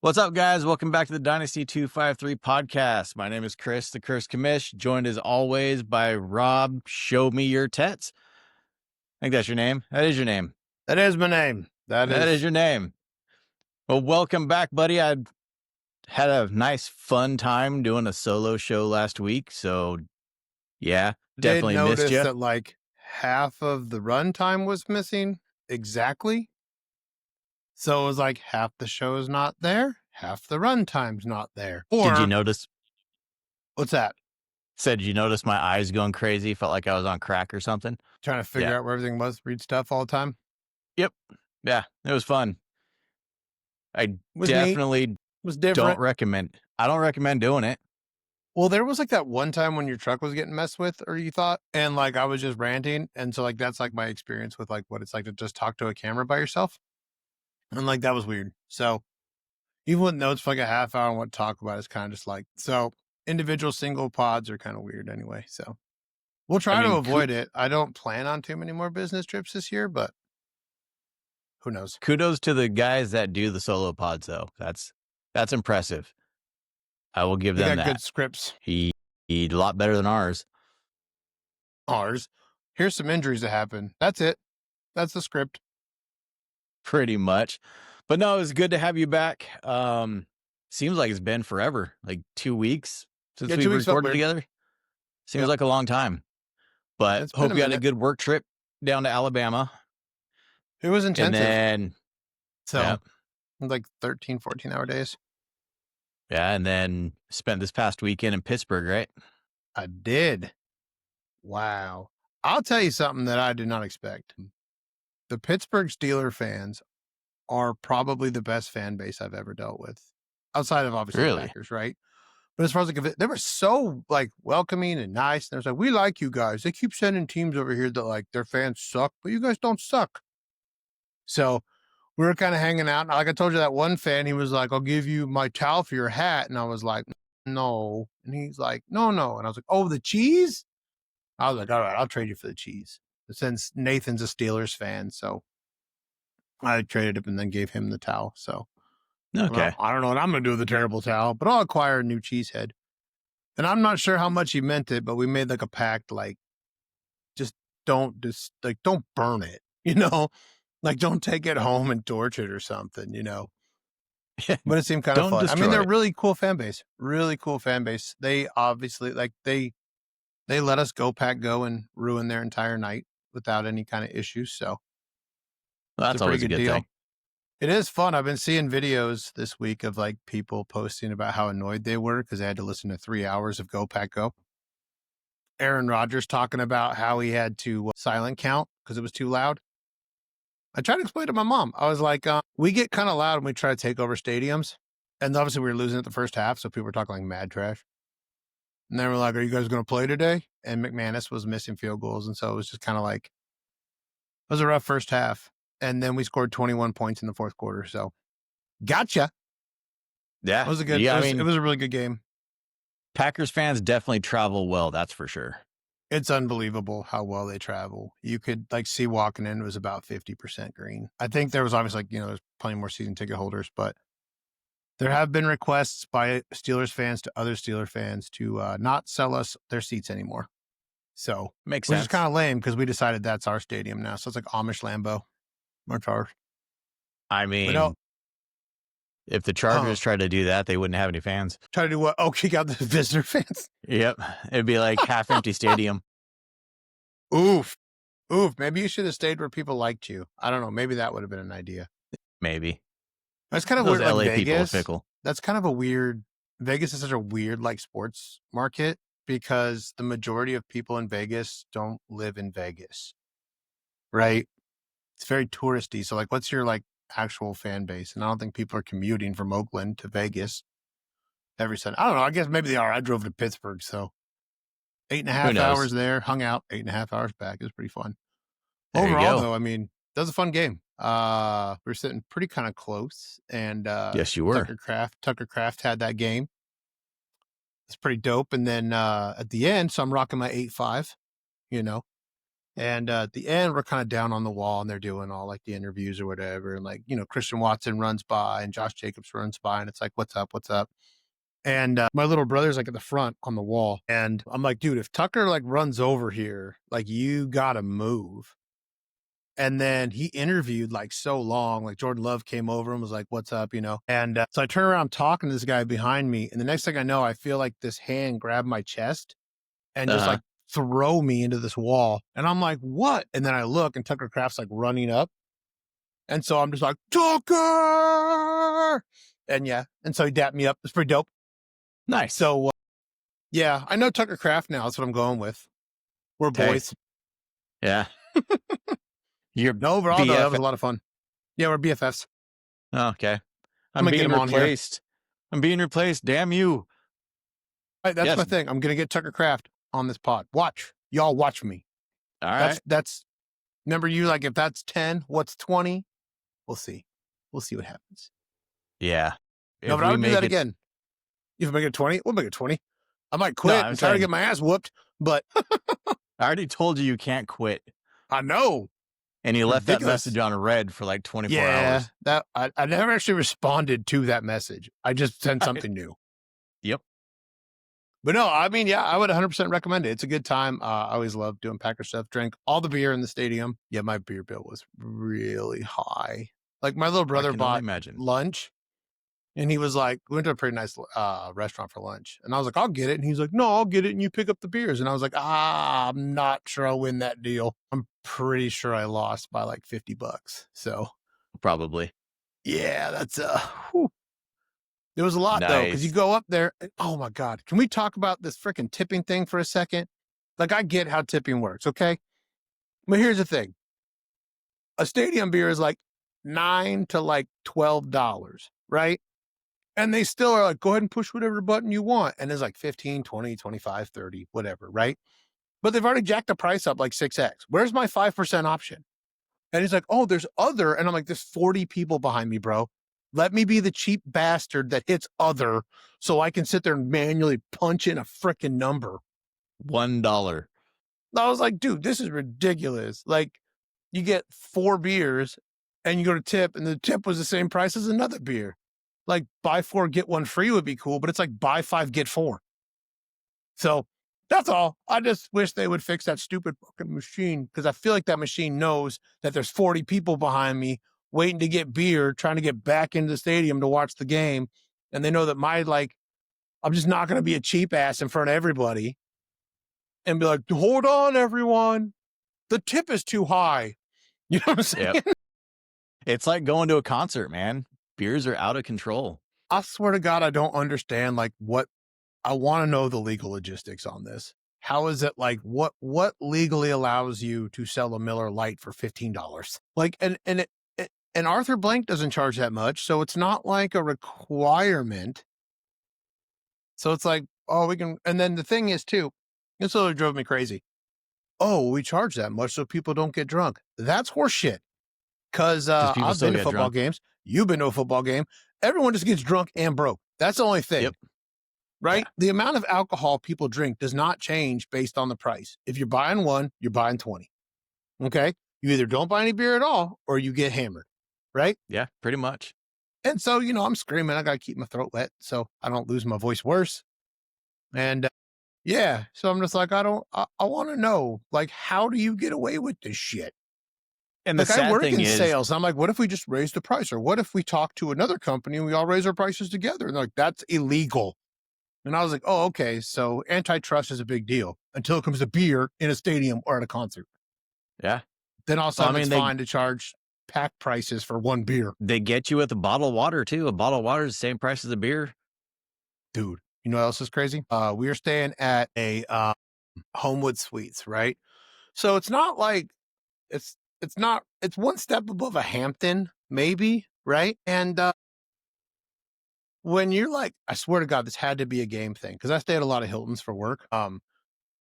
What's up, guys? Welcome back to the Dynasty 253 podcast. My name is Chris, the Curse Commish, joined as always by Rob. Show me your tets. I think that's your name. That is your name. That is my name. That is your name. Well, welcome back, buddy. I had a nice, fun time doing a solo show last week. So, yeah, definitely Did missed notice you. that like half of the runtime was missing exactly. So it was like half the show is not there, half the runtime's not there. Or Did you notice? what's that? Did you notice my eyes going crazy? Felt like I was on crack or something. Trying to figure out where everything was, read stuff all the time. Yep. Yeah, it was fun. I Was definitely neat. Was different. I don't recommend doing it. Well, there was like that one time when your truck was getting messed with, or you thought, and like I was just ranting. And so like that's like my experience with like what it's like to just talk to a camera by yourself. And like that was weird. So even with notes for like a half hour on what to talk about is kind of just like, so individual single pods are kind of weird anyway. So we'll try to avoid it. I don't plan on too many more business trips this year, but who knows? Kudos to the guys that do the solo pods, though. That's impressive. I will give them that. They got good scripts. He a lot better than ours. Here's some injuries that happen. That's it. That's the script. Pretty much. But no, it's good to have you back. Seems like it's been forever, like 2 weeks since we recorded together. Seems like a long time. But hope you had a good work trip down to Alabama. It was intensive. And then, like 13, 14-hour days. Yeah, and then spent this past weekend in Pittsburgh, right? I did. Wow. I'll tell you something that I did not expect. The Pittsburgh Steelers fans are probably the best fan base I've ever dealt with, outside of obviously the Packers, right? But as far as like, they were so like welcoming and nice. And they was like, we like you guys. They keep sending teams over here that like their fans suck, but you guys don't suck. So we were kind of hanging out. Like I told you, that one fan, he was like, I'll give you my towel for your hat. And I was like, no. And he's like, no. And I was like, oh, the cheese? I was like, all right, I'll trade you for the cheese. Since Nathan's a Steelers fan, so I traded him and then gave him the towel. So okay, I don't know what I'm going to do with the terrible towel, but I'll acquire a new cheese head. And I'm not sure how much he meant it, but we made like a pact, like don't burn it, you know, like don't take it home and torch it or something, you know. But it seemed kind of fun. I mean, they're a really cool fan base. They obviously like they let us go and ruin their entire night without any kind of issues. So that's always a good thing. It is fun. I've been seeing videos this week of like people posting about how annoyed they were because they had to listen to 3 hours of Go Pack Go. Aaron Rodgers talking about how he had to silent count because it was too loud. I tried to explain to my mom. I was like, we get kind of loud when we try to take over stadiums. And obviously we were losing it the first half. So people were talking like mad trash. And they were like, are you guys going to play today? And McManus was missing field goals. And so it was just kind of like, it was a rough first half. And then we scored 21 points in the fourth quarter. So gotcha. Yeah. It was a good, it was a really good game. Packers fans definitely travel well. That's for sure. It's unbelievable how well they travel. You could like see walking in, it was about 50% green. I think there was obviously like, there's plenty more season ticket holders, but there have been requests by Steelers fans to other Steelers fans to not sell us their seats anymore. So makes sense. Which is kind of lame because we decided that's our stadium now. So it's like Amish Lambeau. March ours. I mean, if the Chargers tried to do that, they wouldn't have any fans. Try to do what? Oh, kick out the visitor fans? Yep. It'd be like half empty stadium. Oof. Maybe you should have stayed where people liked you. I don't know. Maybe that would have been an idea. Maybe. That's kind of weird. Like LA Vegas, people are fickle. That's kind of a weird. Vegas is such a weird like sports market because the majority of people in Vegas don't live in Vegas. Right? It's very touristy. So like, what's your like actual fan base? And I don't think people are commuting from Oakland to Vegas every Sunday. I don't know. I guess maybe they are. I drove to Pittsburgh. So 8.5 hours there, hung out, 8.5 hours back. It was pretty fun. Overall though, I mean, that was a fun game. We were sitting pretty kind of close and yes, you were. Tucker Kraft had that game. It's pretty dope. And then at the end, so I'm rocking my 8.5, And at the end, we're kind of down on the wall and they're doing all like the interviews or whatever. And like, Christian Watson runs by and Josh Jacobs runs by and it's like, what's up? What's up? And my little brother's like at the front on the wall. And I'm like, dude, if Tucker like runs over here, like you got to move. And then he interviewed like so long, like Jordan Love came over and was like, what's up, And so I turn around talking to this guy behind me. And the next thing I know, I feel like this hand grab my chest and just like throw me into this wall. And I'm like, what? And then I look and Tucker Kraft's like running up. And so I'm just like, Tucker! And yeah. And so he dapped me up. It's pretty dope. Nice. So yeah, I know Tucker Kraft now. That's what I'm going with. We're boys. Yeah. Overall, though, that was a lot of fun. Yeah, we're BFFs. Oh, okay. I'm being replaced. I'm being replaced. Damn you. Right, that's my thing. I'm going to get Tucker Kraft on this pod. Y'all watch me. All right. That's remember you, like if that's 10, what's 20? We'll see. We'll see what happens. Yeah. No, but I would do that again. If we make it 20, we'll make it 20. I might quit and try to get my ass whooped, but I already told you can't quit. I know. And you left that message on red for like 24 hours. Yeah, I never actually responded to that message. I just sent something new. Yep. But no, I mean, yeah, I would 100% recommend it. It's a good time. I always love doing Packer stuff. Drank all the beer in the stadium. Yeah, my beer bill was really high. Like my little brother bought lunch. And he was like, we went to a pretty nice restaurant for lunch. And I was like, I'll get it. And he's like, no, I'll get it. And you pick up the beers. And I was like, I'm not sure I'll win that deal. I'm pretty sure I lost by like $50. So probably. Yeah, that's there was a lot though. Cause you go up there. And, oh my God. Can we talk about this freaking tipping thing for a second? Like I get how tipping works. Okay. But here's the thing. A stadium beer is like $9 to like $12, right? And they still are like, go ahead and push whatever button you want. And it's like 15, 20, 25, 30, whatever, right? But they've already jacked the price up like 6X. Where's my 5% option? And he's like, oh, there's other. And I'm like, there's 40 people behind me, bro. Let me be the cheap bastard that hits other so I can sit there and manually punch in a freaking number. $1. I was like, dude, this is ridiculous. Like you get 4 beers and you go to tip and the tip was the same price as another beer. Like buy 4, get 1 free would be cool, but it's like buy 5, get 4. So that's all. I just wish they would fix that stupid fucking machine because I feel like that machine knows that there's 40 people behind me waiting to get beer, trying to get back into the stadium to watch the game. And they know that I'm just not going to be a cheap ass in front of everybody and be like, hold on, everyone. The tip is too high. You know what I'm saying? Yep. It's like going to a concert, man. Beers are out of control. I swear to God, I don't understand what I want to know the legal logistics on this. How is it like what legally allows you to sell a Miller Lite for $15? Like and Arthur Blank doesn't charge that much, so it's not like a requirement. So it's like, oh, we can. And then the thing is too, this really drove me crazy. Oh, we charge that much so people don't get drunk. That's horseshit. Because I've been to football games. You've been to a football game. Everyone just gets drunk and broke. That's the only thing. Yep. Right? Yeah. The amount of alcohol people drink does not change based on the price. If you're buying 1, you're buying 20. Okay? You either don't buy any beer at all or you get hammered. Right? Yeah, pretty much. And so, I'm screaming. I got to keep my throat wet so I don't lose my voice worse. And yeah, so I'm just like, I want to know, like, how do you get away with this shit? And the sad thing is, sales. I'm like, what if we just raise the price? Or what if we talk to another company and we all raise our prices together? And they're like, that's illegal. And I was like, oh, okay. So antitrust is a big deal until it comes to beer in a stadium or at a concert. Yeah. Then all of a sudden it's fine to charge pack prices for 1 beer. They get you with a bottle of water too. A bottle of water is the same price as a beer. Dude, you know what else is crazy? We were staying at a Homewood Suites, right? So it's not like it's one step above a Hampton, maybe, right? And when you're like, I swear to God, this had to be a game thing because I stay at a lot of Hiltons for work.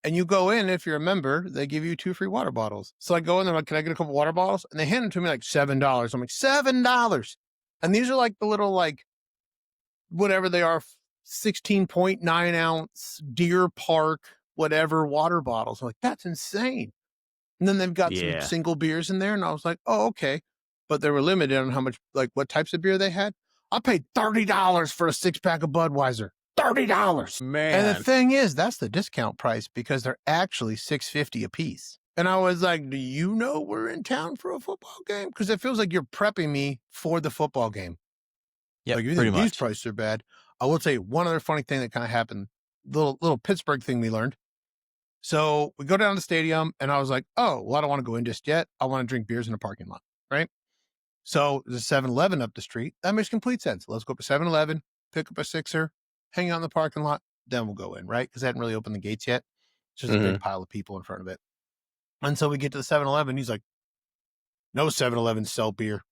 And you go in, if you're a member, they give you 2 free water bottles. So I go in there, like, can I get a couple water bottles? And they hand them to me like $7. I'm like, $7. And these are like the little, like, whatever they are, 16.9 ounce Deer Park, whatever water bottles. I'm like, that's insane. And then they've got some Yeah. single beers in there. And I was like, oh, okay. But they were limited on how much, like what types of beer they had. I paid $30 for a 6-pack of Budweiser. $30. Man. And the thing is, that's the discount price because they're actually $6.50 a piece. And I was like, do you know we're in town for a football game? Because it feels like you're prepping me for the football game. Yeah, like, you think these prices are bad. I will tell you one other funny thing that kind of happened. Little Pittsburgh thing we learned. So we go down to the stadium and I was like, oh, well, I don't want to go in just yet. I want to drink beers in a parking lot, right? So there's a 7-Eleven up the street. That makes complete sense. Let's go up to 7-Eleven, pick up a sixer, hang out in the parking lot, then we'll go in, right? Because they hadn't really opened the gates yet. It's just a big pile of people in front of it. And so we get to the 7-Eleven. He's like, no 7-Elevens sell beer.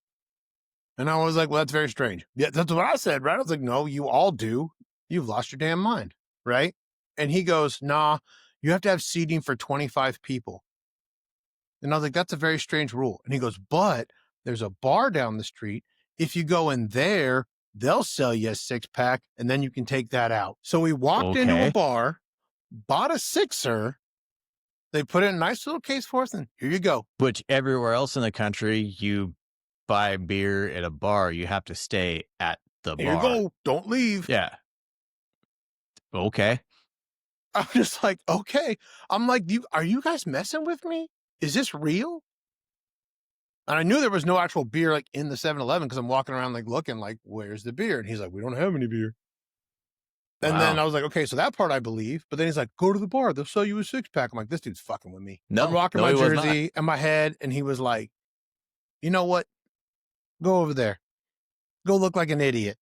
And I was like, well, that's very strange. Yeah, that's what I said, right? I was like, no, you all do. You've lost your damn mind, right? And he goes, nah, you have to have seating for 25 people. And I was like, that's a very strange rule. And he goes, but there's a bar down the street. If you go in there, they'll sell you a 6-pack and then you can take that out. So we walked into a bar, bought a sixer. They put it in a nice little case for us and here you go. Which everywhere else in the country, you buy beer at a bar, you have to stay at the bar. Here you go. Don't leave. Yeah. Okay. I'm just like, okay. I'm like, are you guys messing with me? Is this real? And I knew there was no actual beer like in the 7-Eleven because I'm walking around like looking like, where's the beer? And he's like, we don't have any beer. And then I was like, okay, so that part I believe. But then he's like, go to the bar. They'll sell you a 6-pack. I'm like, this dude's fucking with me. I'm rocking my jersey and my head. And he was like, you know what? Go over there. Go look like an idiot.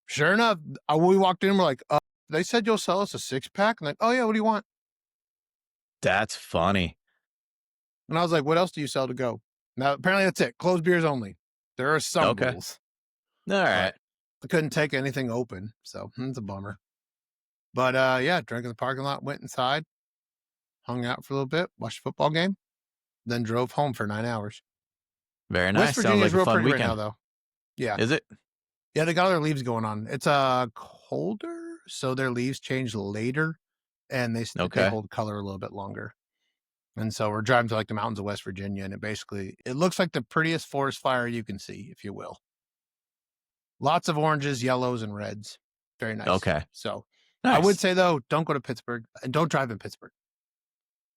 Sure enough, we walked in and we're like, they said you'll sell us a 6-pack. I'm like, oh yeah, what do you want? That's funny. And I was like, what else do you sell to go? Now, apparently that's it. Closed beers only. There are some rules. All right. I couldn't take anything open, so it's a bummer. But yeah, drank in the parking lot, went inside, hung out for a little bit, watched the football game, then drove home for 9 hours. Very nice. West Virginia's real fun weekend right now, though. Yeah. Is it? Yeah, they got all their leaves going on. It's colder, so their leaves change later, and they hold color a little bit longer. And so we're driving to like the mountains of West Virginia, and it looks like the prettiest forest fire you can see, if you will. Lots of oranges, yellows, and reds. Very nice. Okay. So nice. I would say, though, don't go to Pittsburgh and don't drive in Pittsburgh.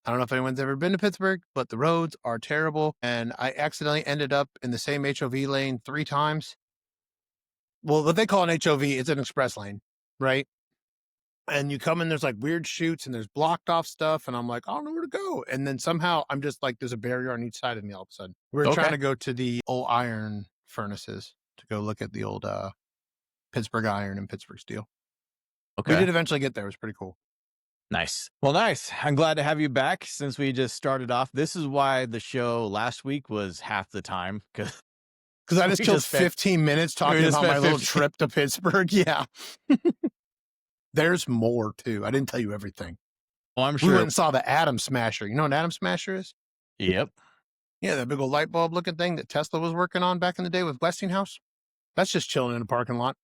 I don't know if anyone's ever been to Pittsburgh, but the roads are terrible. And I accidentally ended up in the same HOV lane 3 times. Well, what they call an HOV, it's an express lane, right? And you come in, there's like weird chutes and there's blocked off stuff. And I'm like, I don't know where to go. And then somehow I'm just like, there's a barrier on each side of me all of a sudden. We're trying to go to the old iron furnaces to go look at the old Pittsburgh iron and Pittsburgh steel. Okay. We did eventually get there. It was pretty cool. Nice. Well, nice. I'm glad to have you back since we just started off. This is why the show last week was half the time because I just killed 15 minutes talking about my little trip to Pittsburgh. Yeah. There's more too. I didn't tell you everything. Well, I'm sure. We went and saw the Atom Smasher. You know what an Atom Smasher is? Yep. Yeah, that big old light bulb looking thing that Tesla was working on back in the day with Westinghouse. That's just chilling in a parking lot.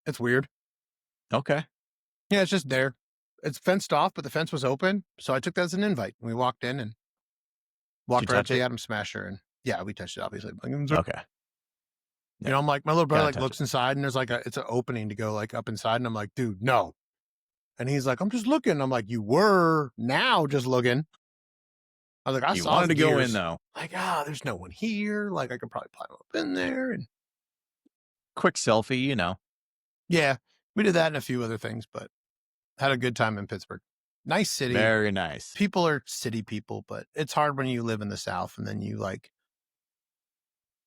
It's weird. Okay. Yeah, it's just there. It's fenced off, but the fence was open. So I took that as an invite. We walked in and walked right up to the Atom Smasher. And yeah, we touched it, obviously. Okay. You know, I'm like, my little brother like looks inside and there's like it's an opening to go like up inside. And I'm like, dude, no. And he's like, I'm just looking. I'm like, you were now just looking. I was like, I saw wanted to go in though. Like, there's no one here. Like I could probably climb up in there and quick selfie, you know. Yeah, we did that and a few other things, but had a good time in Pittsburgh. Nice city. Very nice. People are city people, but it's hard when you live in the South and then you like,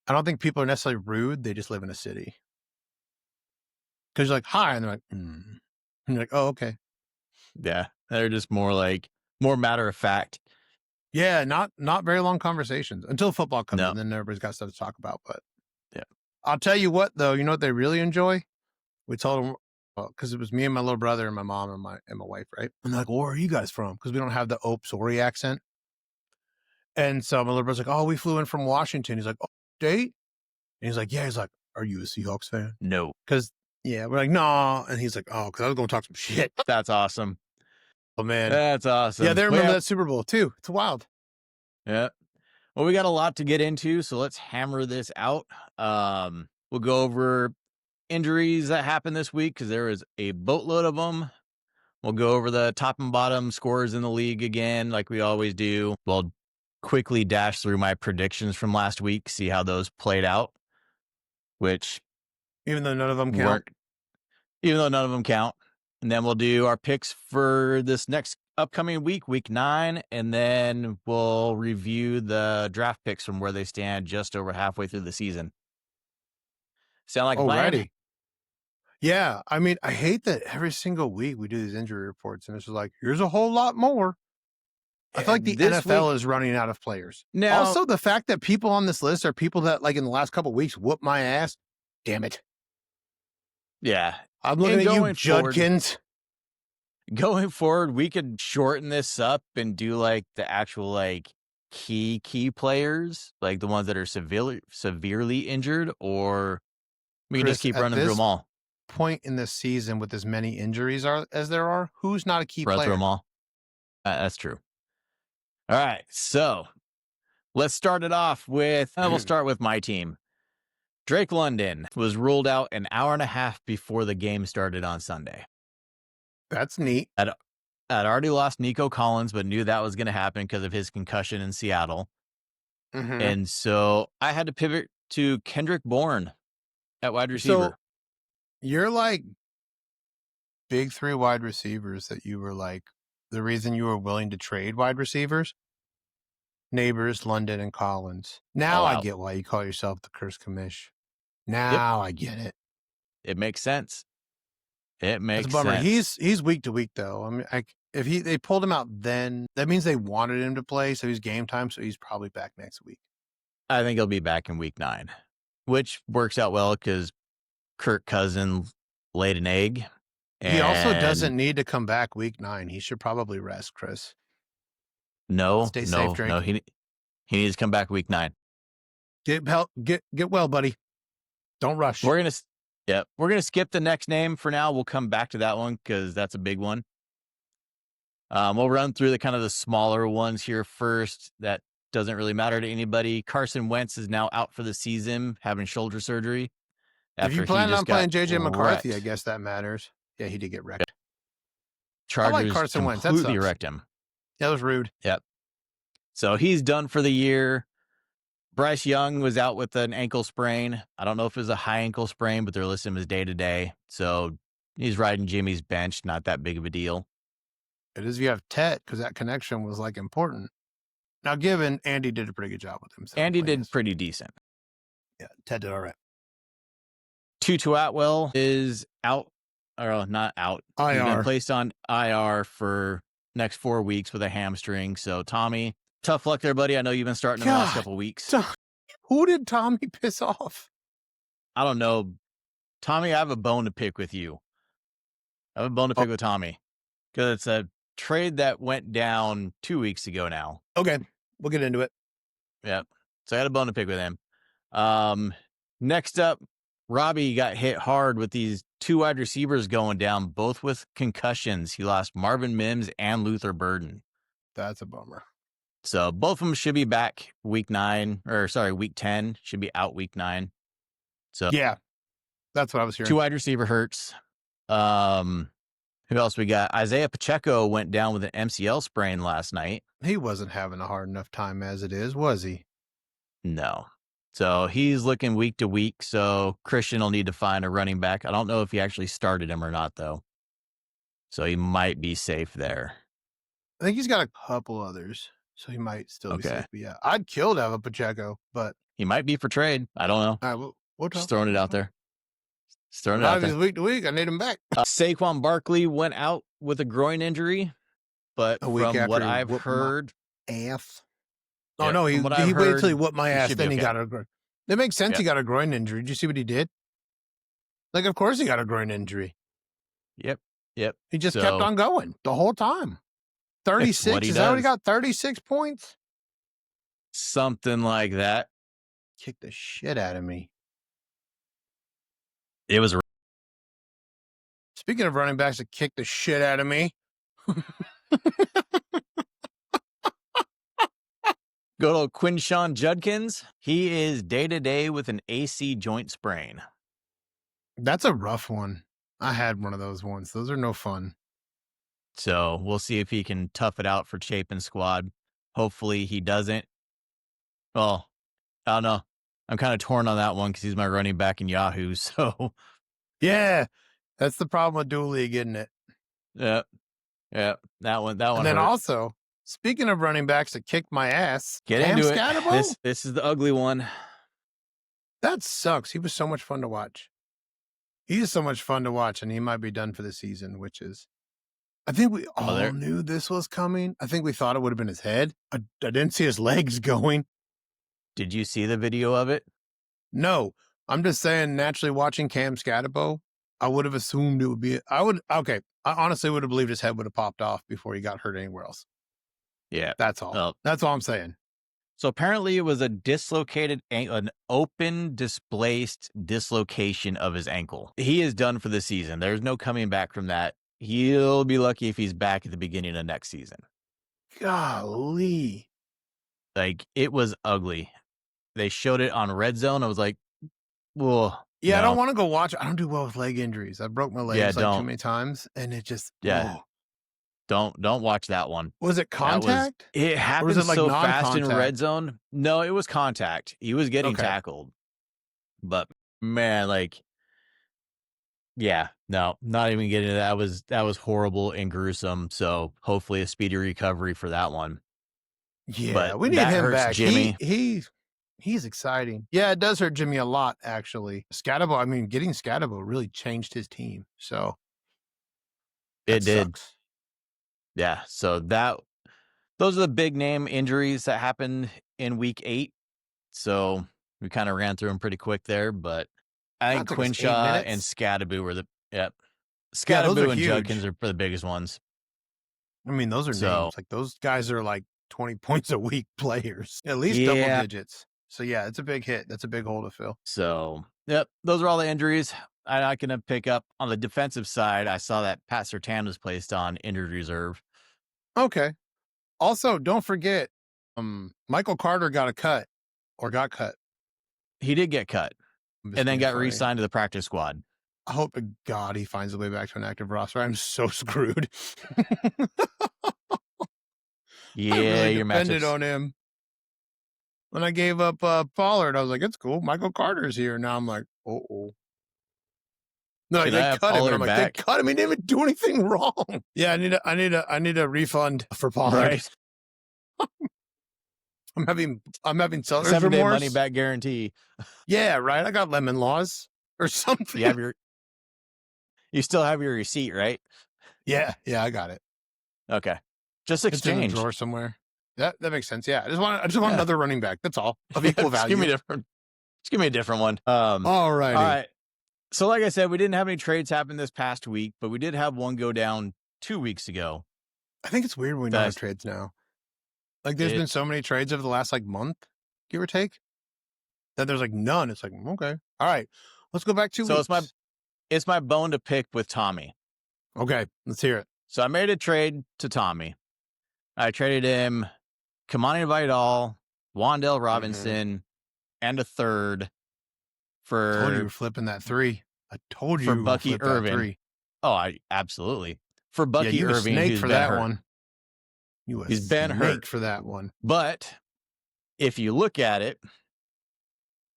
I don't think people are necessarily rude. They just live in a city. Because you're like, hi. And they're like, And you're like, oh, okay. Yeah. They're just more matter of fact. Yeah. Not very long conversations until football comes in. Then everybody's got stuff to talk about. But yeah, I'll tell you what, though, you know what they really enjoy? We told them, because it was me and my little brother and my mom and my wife, right? And they're like, well, where are you guys from? Because we don't have the Opsori accent. And so my little brother's like, oh, we flew in from Washington. He's like, oh, date? And he's like, yeah. He's like, are you a Seahawks fan? No. Because, yeah, we're like, no. And he's like, oh, because I was going to talk some shit. That's awesome. Oh, man. That's awesome. Yeah, they remember that Super Bowl, too. It's wild. Yeah. Well, we got a lot to get into, so let's hammer this out. We'll go over injuries that happened this week because there is a boatload of them. We'll go over the top and bottom scores in the league again, like we always do. We'll quickly dash through my predictions from last week, see how those played out, which even though none of them count. And then we'll do our picks for this next upcoming week, week 9, and then we'll review the draft picks from where they stand just over halfway through the season. Sound like a plan? Yeah, I mean, I hate that every single week we do these injury reports, and it's just like, here's a whole lot more. I feel like the NFL is running out of players. Now, also, the fact that people on this list are people that, like, in the last couple of weeks, whooped my ass. Damn it. Yeah. I'm looking at you, Judkins. Going forward, we could shorten this up and do, like, the actual, like, key players, like the ones that are severely injured, or we can just keep running through them all. Point in the season with as many injuries as there are, who's not a key player? Through them all. That's true. All right, so let's start it off with, we'll start with my team. Drake London was ruled out an hour and a half before the game started on Sunday. That's neat. I'd already lost Nico Collins, but knew that was going to happen because of his concussion in Seattle. Mm-hmm. And so I had to pivot to Kendrick Bourne at wide receiver. So you're like big 3 wide receivers that you were like, the reason you were willing to trade wide receivers? Neighbors, London, and Collins. Now I get why you call yourself the Curse Commish. Now I get it. It makes sense. It makes sense. It's a bummer. Sense. He's week to week though. I mean, if they pulled him out then, that means they wanted him to play, so he's game time, so he's probably back next week. I think he'll be back in week 9, which works out well because Kirk Cousins laid an egg. He also doesn't need to come back week 9. He should probably rest, Chris. Stay safe, Drake. No, he needs to come back week 9. Get well, buddy. Don't rush. We're gonna skip the next name for now. We'll come back to that one because that's a big one. We'll run through the kind of the smaller ones here first. That doesn't really matter to anybody. Carson Wentz is now out for the season, having shoulder surgery. If you plan on playing JJ McCarthy, I guess that matters. Yeah, he did get wrecked. Chargers I like Carson Wentz. Completely wrecked him. That was rude. Yep. So he's done for the year. Bryce Young was out with an ankle sprain. I don't know if it was a high ankle sprain, but they're listing him as day-to-day. So he's riding Jimmy's bench. Not that big of a deal. It is if you have Tet, because that connection was, like, important. Now, given Andy did a pretty good job with him. So Andy did pretty decent. Yeah, Ted did all right. Tutu Atwell is out, or not out. IR. He's been placed on IR for next 4 weeks with a hamstring. So, Tommy, tough luck there, buddy. I know you've been starting in the last couple of weeks. Who did Tommy piss off? I don't know. Tommy, I have a bone to pick with you. I have a bone to pick with Tommy because it's a trade that went down 2 weeks ago now. Okay. We'll get into it. Yep. So I had a bone to pick with him. Next up, Robbie got hit hard with these 2 wide receivers going down, both with concussions. He lost Marvin Mims and Luther Burden. That's a bummer. So both of them should be back week 10, should be out week 9. So yeah, that's what I was hearing. 2 wide receiver hurts. Who else we got? Isaiah Pacheco went down with an MCL sprain last night. He wasn't having a hard enough time as it is, was he? No. So he's looking week to week. So Christian will need to find a running back. I don't know if he actually started him or not, though. So he might be safe there. I think he's got a couple others, so he might still be safe. But yeah, I'd kill to have a Pacheco, but he might be for trade. I don't know. All right, we'll just throwing it out there. He's week to week. I need him back. Saquon Barkley went out with a groin injury, but from what I've heard, ass. Oh no, he waited till he whooped my ass, then he got a groin. It makes sense. He got a groin injury. Did you see what he did? Like, of course he got a groin injury. Yep. He just kept on going the whole time. 36. Is that what he got? 36 points? Something like that. Kicked the shit out of me. It was. Speaking of running backs that kicked the shit out of me. Good old Quinshawn Judkins. He is day-to-day with an AC joint sprain. That's a rough one. I had one of those ones. Those are no fun. So we'll see if he can tough it out for Chapin's squad. Hopefully he doesn't. Well, I don't know. I'm kind of torn on that one because he's my running back in Yahoo. So yeah, that's the problem with dual league, isn't it? Yeah. That one. And then hurt. Also, speaking of running backs that kicked my ass, Get Cam into it. Scatterbo? This is the ugly one. That sucks. He was so much fun to watch. He's so much fun to watch, and he might be done for the season, which is, I think we all knew this was coming. I think we thought it would have been his head. I didn't see his legs going. Did you see the video of it? No. I'm just saying, naturally watching Cam Scatterbo, I would have assumed it would be, I honestly would have believed his head would have popped off before he got hurt anywhere else. Yeah. That's all. That's all I'm saying. So apparently it was a dislocated, an open displaced dislocation of his ankle. He is done for the season. There's no coming back from that. He'll be lucky if he's back at the beginning of next season. Golly. Like, it was ugly. They showed it on Red Zone. I was like, well, yeah, no. I don't want to go watch. I don't do well with leg injuries. I broke my legs too many times, and it just Don't watch that one. Was it contact? It happened so fast in Red Zone. No, it was contact. He was getting tackled. But man, no, not even getting into that. That was horrible and gruesome. So hopefully a speedy recovery for that one. Yeah, but we need him back. Jimmy. He's exciting. Yeah, it does hurt Jimmy a lot, actually. Scatterbo, getting Scatterbo really changed his team. So it did. Yeah, so those are the big name injuries that happened in week 8. So we kind of ran through them pretty quick there, but I think Quinshaw and Scatterbo were Scatterbo and Judkins are the biggest ones. Those are names. Like, those guys are like 20 points a week players, at least double digits. So yeah, it's a big hit. That's a big hole to fill. So those are all the injuries. I'm not going to pick up on the defensive side. I saw that Pat Surtain was placed on injured reserve. Okay. Also, don't forget, Michael Carter got cut. He did get cut and then got re-signed to the practice squad. I hope to God he finds a way back to an active roster. I'm so screwed. Yeah, I really depended on him. When I gave up Pollard, I was like, it's cool. Michael Carter's here. Now I'm like, oh. No, they cut him. I'm like, they cut him. He didn't even do anything wrong. Yeah, I need a refund for Pollard. Right. I'm having seller's 7-day remorse. money back guarantee. Yeah, right. I got lemon laws or something. You still have your receipt, right? Yeah, I got it. Okay. Just exchange. It's in a drawer somewhere. That makes sense. Yeah, I just want another running back. That's all of equal value. Just give me a different one. All right. So, like I said, we didn't have any trades happen this past week, but we did have one go down 2 weeks ago. I think it's weird when we don't have trades now. Like, there's been so many trades over the last month, give or take, that there's none. It's okay, all right, let's go back 2 weeks. So it's my bone to pick with Tommy. Okay, let's hear it. So I made a trade to Tommy. I traded him Kamani Vidal, Wan'Dale Robinson, and a third for. I told you were flipping that 3. I told you for Bucky Irvin. Oh, absolutely. For Bucky Irvin, who's for been that hurt. one. He's been hurt for that one. But if you look at it,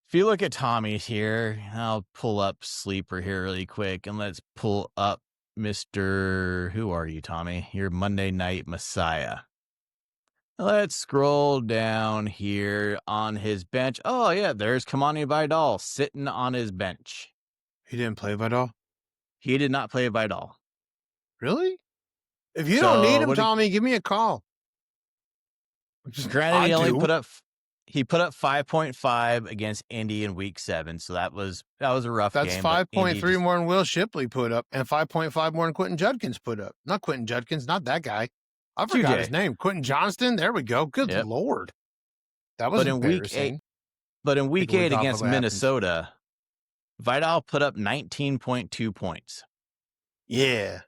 if you look at Tommy's here, I'll pull up Sleeper here really quick, and let's pull up Mr. Who are you, Tommy? Your Monday Night Messiah. Let's scroll down here on his bench. Oh, yeah, there's Kamani Vidal sitting on his bench. He didn't play Vidal? He did not play Vidal. Really? If you don't need him, Tommy, give me a call. Granted, he put up 5.5 against Indy in week 7, so that was a rough game. That's 5.3 more than Will Shipley put up, and 5.5 more than Quentin Judkins put up. Not Quentin Judkins, not that guy. I forgot his name. Quentin Johnston. There we go. Good Lord. That was embarrassing. But in week 8 against Minnesota, Vidal put up 19.2 points. Yeah.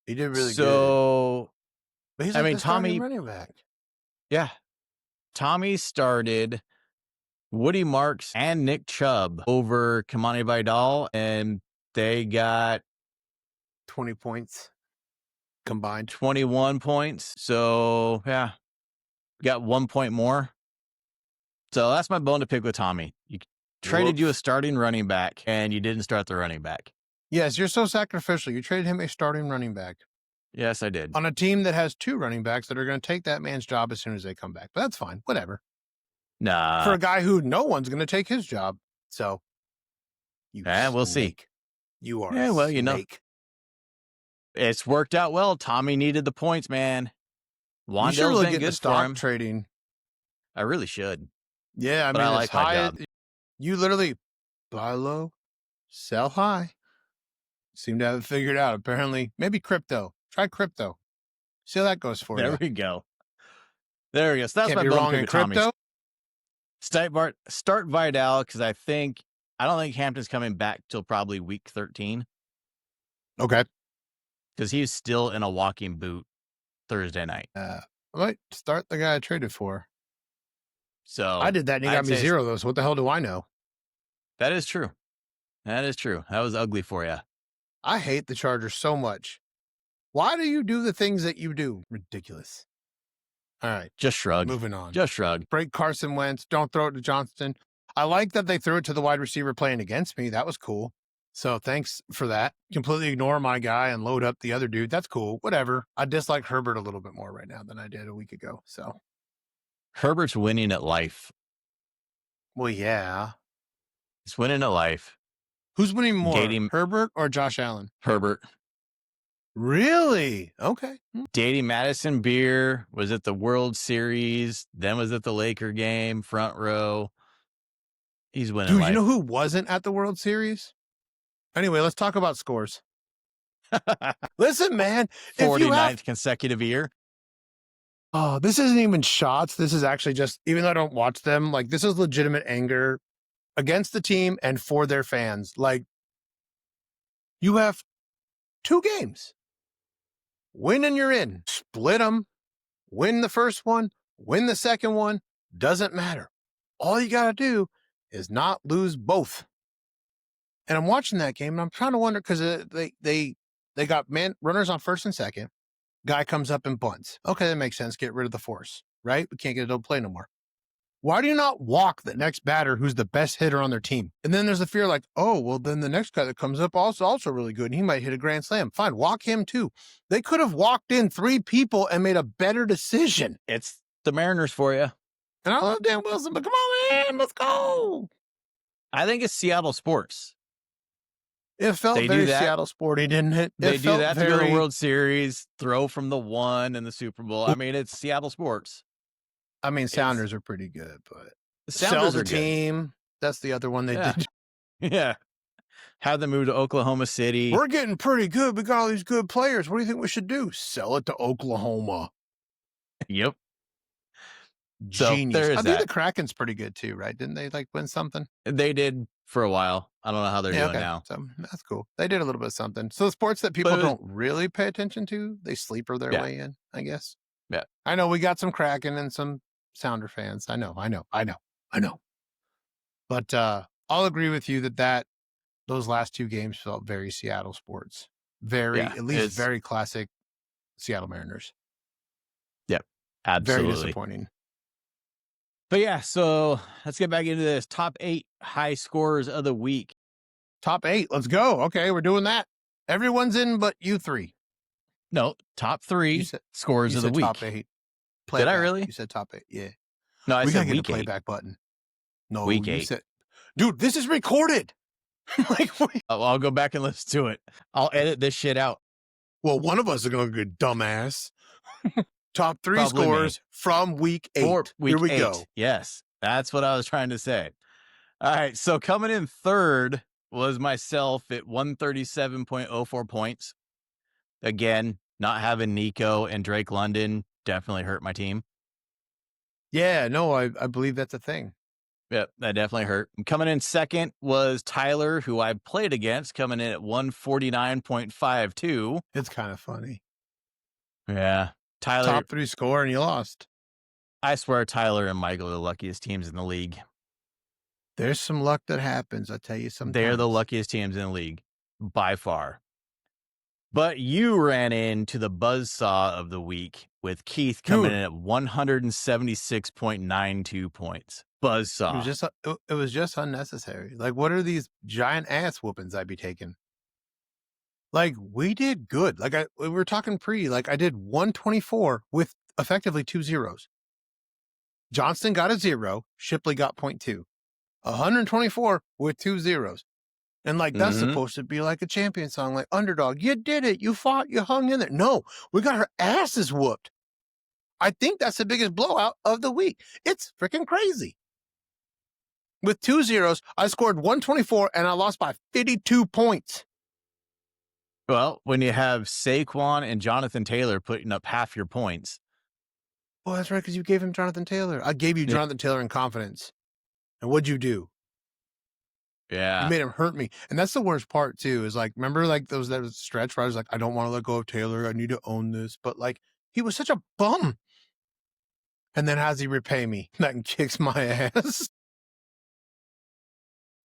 He did really good. So, But he's Tommy running back. Yeah. Tommy started Woody Marks and Nick Chubb over Kamani Vidal, and they got 20 points combined. 21 points. So, yeah, got 1 point more. So that's my bone to pick with Tommy. You traded you a starting running back, and you didn't start the running back. Yes, you're so sacrificial. You traded him a starting running back. Yes, I did. On a team that has 2 running backs that are going to take that man's job as soon as they come back. But that's fine. Whatever. Nah. For a guy who no one's going to take his job. So, we'll see. You are well, snake. You know, it's worked out well. Tommy needed the points, man. You should really get the stock trading. I really should. Yeah, I mean, I like my job. You literally buy low, sell high. Seem to have it figured out. Apparently, maybe crypto. Try crypto. See how that goes for you. There we go. There we go. So that's Can't my be wrong in crypto. Start Vidal because I don't think Hampton's coming back till probably week 13. Okay. Because he's still in a walking boot Thursday night. I might start the guy I traded for. So I did that and he got me 0 though. So what the hell do I know? That is true. That was ugly for you. I hate the Chargers so much. Why do you do the things that you do? Ridiculous. All right. Just shrug. Moving on. Just shrug. Break Carson Wentz. Don't throw it to Johnston. I like that they threw it to the wide receiver playing against me. That was cool. So thanks for that. Completely ignore my guy and load up the other dude. That's cool. Whatever. I dislike Herbert a little bit more right now than I did a week ago. So Herbert's winning at life. Well, yeah. He's winning at life. Who's winning more, Herbert or Josh Allen? Herbert. Really? Okay. Dating Madison Beer was at the World Series, then was at the Laker game, front row. He's winning. Dude, you know who wasn't at the World Series? Anyway, let's talk about scores. Listen, man. 49th consecutive year. Oh, this isn't even shots. This is actually just, even though I don't watch them, like this is legitimate anger against the team and for their fans. Like you have 2 games. Win and you're in. Split them. Win the first one. Win the second one. Doesn't matter. All you got to do is not lose both. And I'm watching that game and I'm trying to wonder because they got runners on first and second. Guy comes up and bunts. Okay, that makes sense. Get rid of the force, right? We can't get a double play no more. Why do you not walk the next batter who's the best hitter on their team? And then there's the fear like, oh, well, then the next guy that comes up also really good, and he might hit a grand slam. Fine, walk him too. They could have walked in 3 people and made a better decision. It's the Mariners for you. And I love Dan Wilson, but come on, man, let's go. I think it's Seattle sports. It felt very Seattle sporty, didn't it? They do that to go to the World Series, throw from the 1 in the Super Bowl. I mean, it's Seattle sports. I mean, Sounders are pretty good, but the Sounders are team. Good. That's the other one they did. Yeah. Have them move to Oklahoma City. We're getting pretty good. We got all these good players. What do you think we should do? Sell it to Oklahoma. Yep. Genius. So I think the Kraken's pretty good too, right? Didn't they like win something? They did for a while. I don't know how they're doing now. So that's cool. They did a little bit of something. So the sports that people don't really pay attention to, they sleeper their way in, I guess. Yeah. I know we got some Kraken and some Sounder fans. I know. But I'll agree with you that those last 2 games felt very Seattle sports. At least very classic Seattle Mariners. Yep. Absolutely. Very disappointing. But yeah, so let's get back into this. Top 8 high scorers of the week. Top 8. Let's go. Okay, we're doing that. Everyone's in but you 3. No, top 3 scorers of the week. Top 8. Did I really? You said top 8. Yeah. No, I said week 8. Playback button. No, week 8. Dude, this is recorded. I'll go back and listen to it. I'll edit this shit out. Well, one of us is going to get dumbass. Top 3 scores from week 8. Here we go. Yes, that's what I was trying to say. All right, so coming in third was myself at 137.04 points. Again, not having Nico and Drake London definitely hurt my team. Yeah, no, I believe that's a thing. Yep, that definitely hurt. Coming in second was Tyler, who I played against, coming in at 149.52. It's kind of funny. Yeah. Tyler, top 3 score and you lost. I swear Tyler and Michael are the luckiest teams in the league. There's some luck that happens, I tell you sometimes. They're the luckiest teams in the league, by far. But you ran into the buzzsaw of the week with Keith coming in at 176.92 points. Buzzsaw. It was just unnecessary. Like, what are these giant ass whoopings I'd be taking? Like, we did good. Like, we were talking I did 124 with effectively 2 zeros. Johnston got a 0. Shipley got 0.2. 124 with 2 zeros. And like, that's supposed to be like a champion song, like underdog. You did it. You fought. You hung in there. No, we got our asses whooped. I think that's the biggest blowout of the week. It's freaking crazy. With 2 zeros, I scored 124 and I lost by 52 points. Well, when you have Saquon and Jonathan Taylor putting up half your points. Well, that's right, because you gave him Jonathan Taylor. I gave you Jonathan Taylor in confidence. And what'd you do? Yeah. You made him hurt me. And that's the worst part, too, is like, remember like that stretch where I was like, I don't want to let go of Taylor. I need to own this. But like, he was such a bum. And then how's he repay me? That kicks my ass.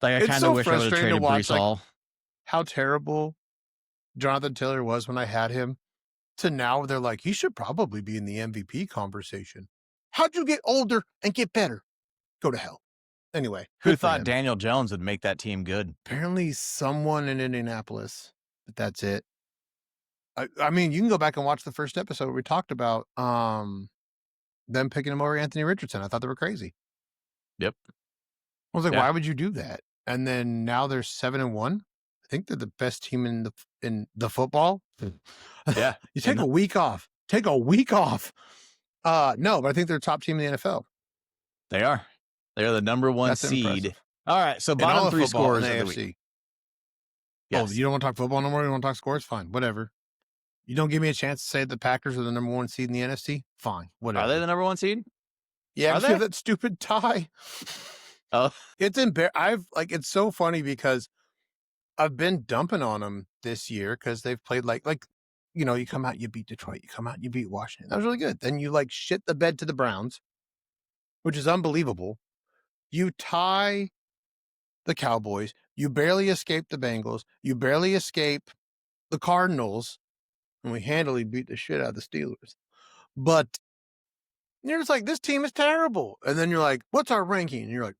Like, I kind of wish I would have traded Brees Hall. How terrible Jonathan Taylor was when I had him, to now they're like, he should probably be in the MVP conversation. How'd you get older and get better? Go to hell. Anyway. Who thought Daniel Jones would make that team good? Apparently someone in Indianapolis, but that's it. I mean, you can go back and watch the first episode where we talked about them picking him over Anthony Richardson. I thought they were crazy. Yep. I was like, why would you do that? And then now they're 7-1. I think they're the best team in the football. Yeah. You take a week off. Take a week off. No, but I think they're top team in the NFL. They are. They're the number 1 That's seed. Impressive. All right. So bottom 3 scores in the of AFC. the week. Yes. Oh, you don't want to talk football no more? You want to talk scores? Fine. Whatever. You don't give me a chance to say the Packers are the number 1 seed in the NFC? Fine. Whatever. Are they the number 1 seed? Yeah, because that stupid tie. Oh. It's it's so funny because I've been dumping on them this year because they've played like, you come out, you beat Detroit. You come out, you beat Washington. That was really good. Then you shit the bed to the Browns, which is unbelievable. You tie the Cowboys. You barely escape the Bengals. You barely escape the Cardinals. And we handily beat the shit out of the Steelers. But you're just like, this team is terrible. And then you're like, what's our ranking? And you're like,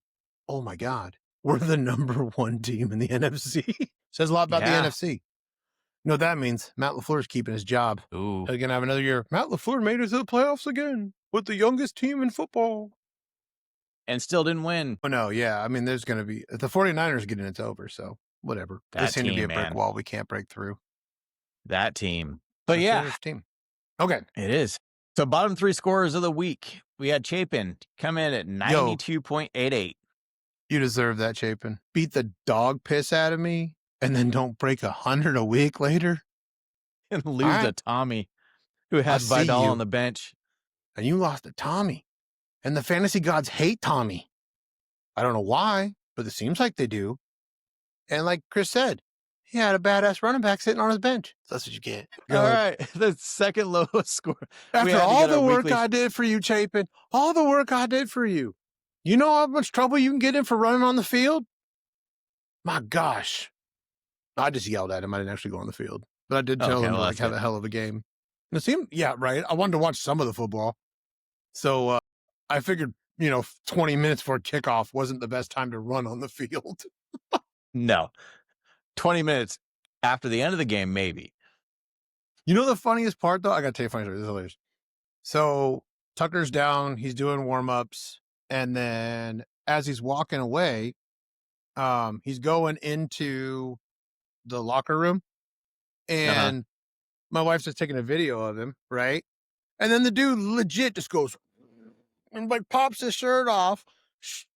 oh my God, we're the number 1 team in the NFC. Says a lot about the NFC. You know what that means? Matt LaFleur's keeping his job. Ooh. He's going to have another year. Matt LaFleur made it to the playoffs again with the youngest team in football. And still didn't win. Oh, no, yeah. I mean, there's going to be... The 49ers getting it's over, so whatever. They seem to be a brick wall we can't break through. That team. But yeah. Team. Okay. It is. So bottom 3 scorers of the week. We had Chapin come in at 92.88. You deserve that, Chapin. Beat the dog piss out of me and then don't break 100 a week later. And lose to Tommy, who had Vidal on the bench. And you lost to Tommy. And the fantasy gods hate Tommy. I don't know why, but it seems like they do. And like Chris said, he had a badass running back sitting on his bench. So that's what you get. All right. The second lowest score. After all the work I did for you, Chapin, all the work I did for you. You know how much trouble you can get in for running on the field? My gosh. I just yelled at him. I didn't actually go on the field. But I did tell him to have a hell of a game. And it seemed, right. I wanted to watch some of the football. So I figured, 20 minutes before kickoff wasn't the best time to run on the field. No. 20 minutes after the end of the game, maybe. You know the funniest part, though? I got to tell you a funny story. This is hilarious. So Tucker's down. He's doing warm-ups. And then as he's walking away, he's going into the locker room. And my wife's just taking a video of him, right? And then the dude legit just goes and pops his shirt off,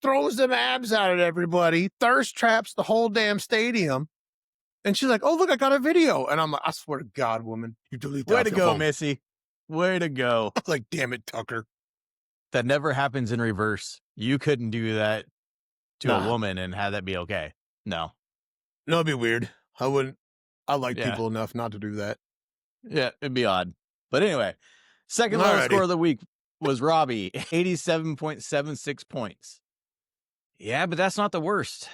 throws them abs out at everybody, thirst traps the whole damn stadium. And she's like, oh, look, I got a video. And I'm like, I swear to God, woman, you delete that. Way to go, Missy. Way to go. I was like, damn it, Tucker. That never happens in reverse. You couldn't do that to a woman and have that be okay. No. No, it'd be weird. I wouldn't. I like people enough not to do that. Yeah, it'd be odd. But anyway, second lowest score of the week. was Robbie, 87.76 points. Yeah, but that's not the worst.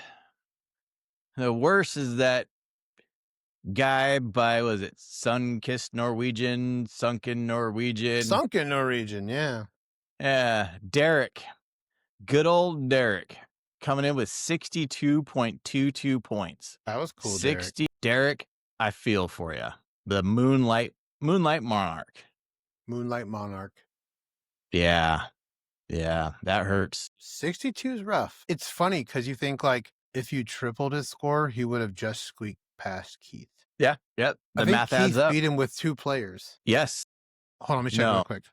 The worst is that guy by, was it Sun-Kissed Norwegian, Sunken Norwegian? Sunken Norwegian, yeah. Yeah, Derek. Good old Derek. Coming in with 62.22 points. That was cool, 60. Derek, I feel for you. The Moonlight Monarch. Moonlight Monarch. Yeah, that hurts. 62 is rough. It's funny because you think like if you tripled his score, he would have just squeaked past Keith. Yeah, yep. The math Keith adds up. beat him with 2 players. Yes. Hold on, let me check real quick.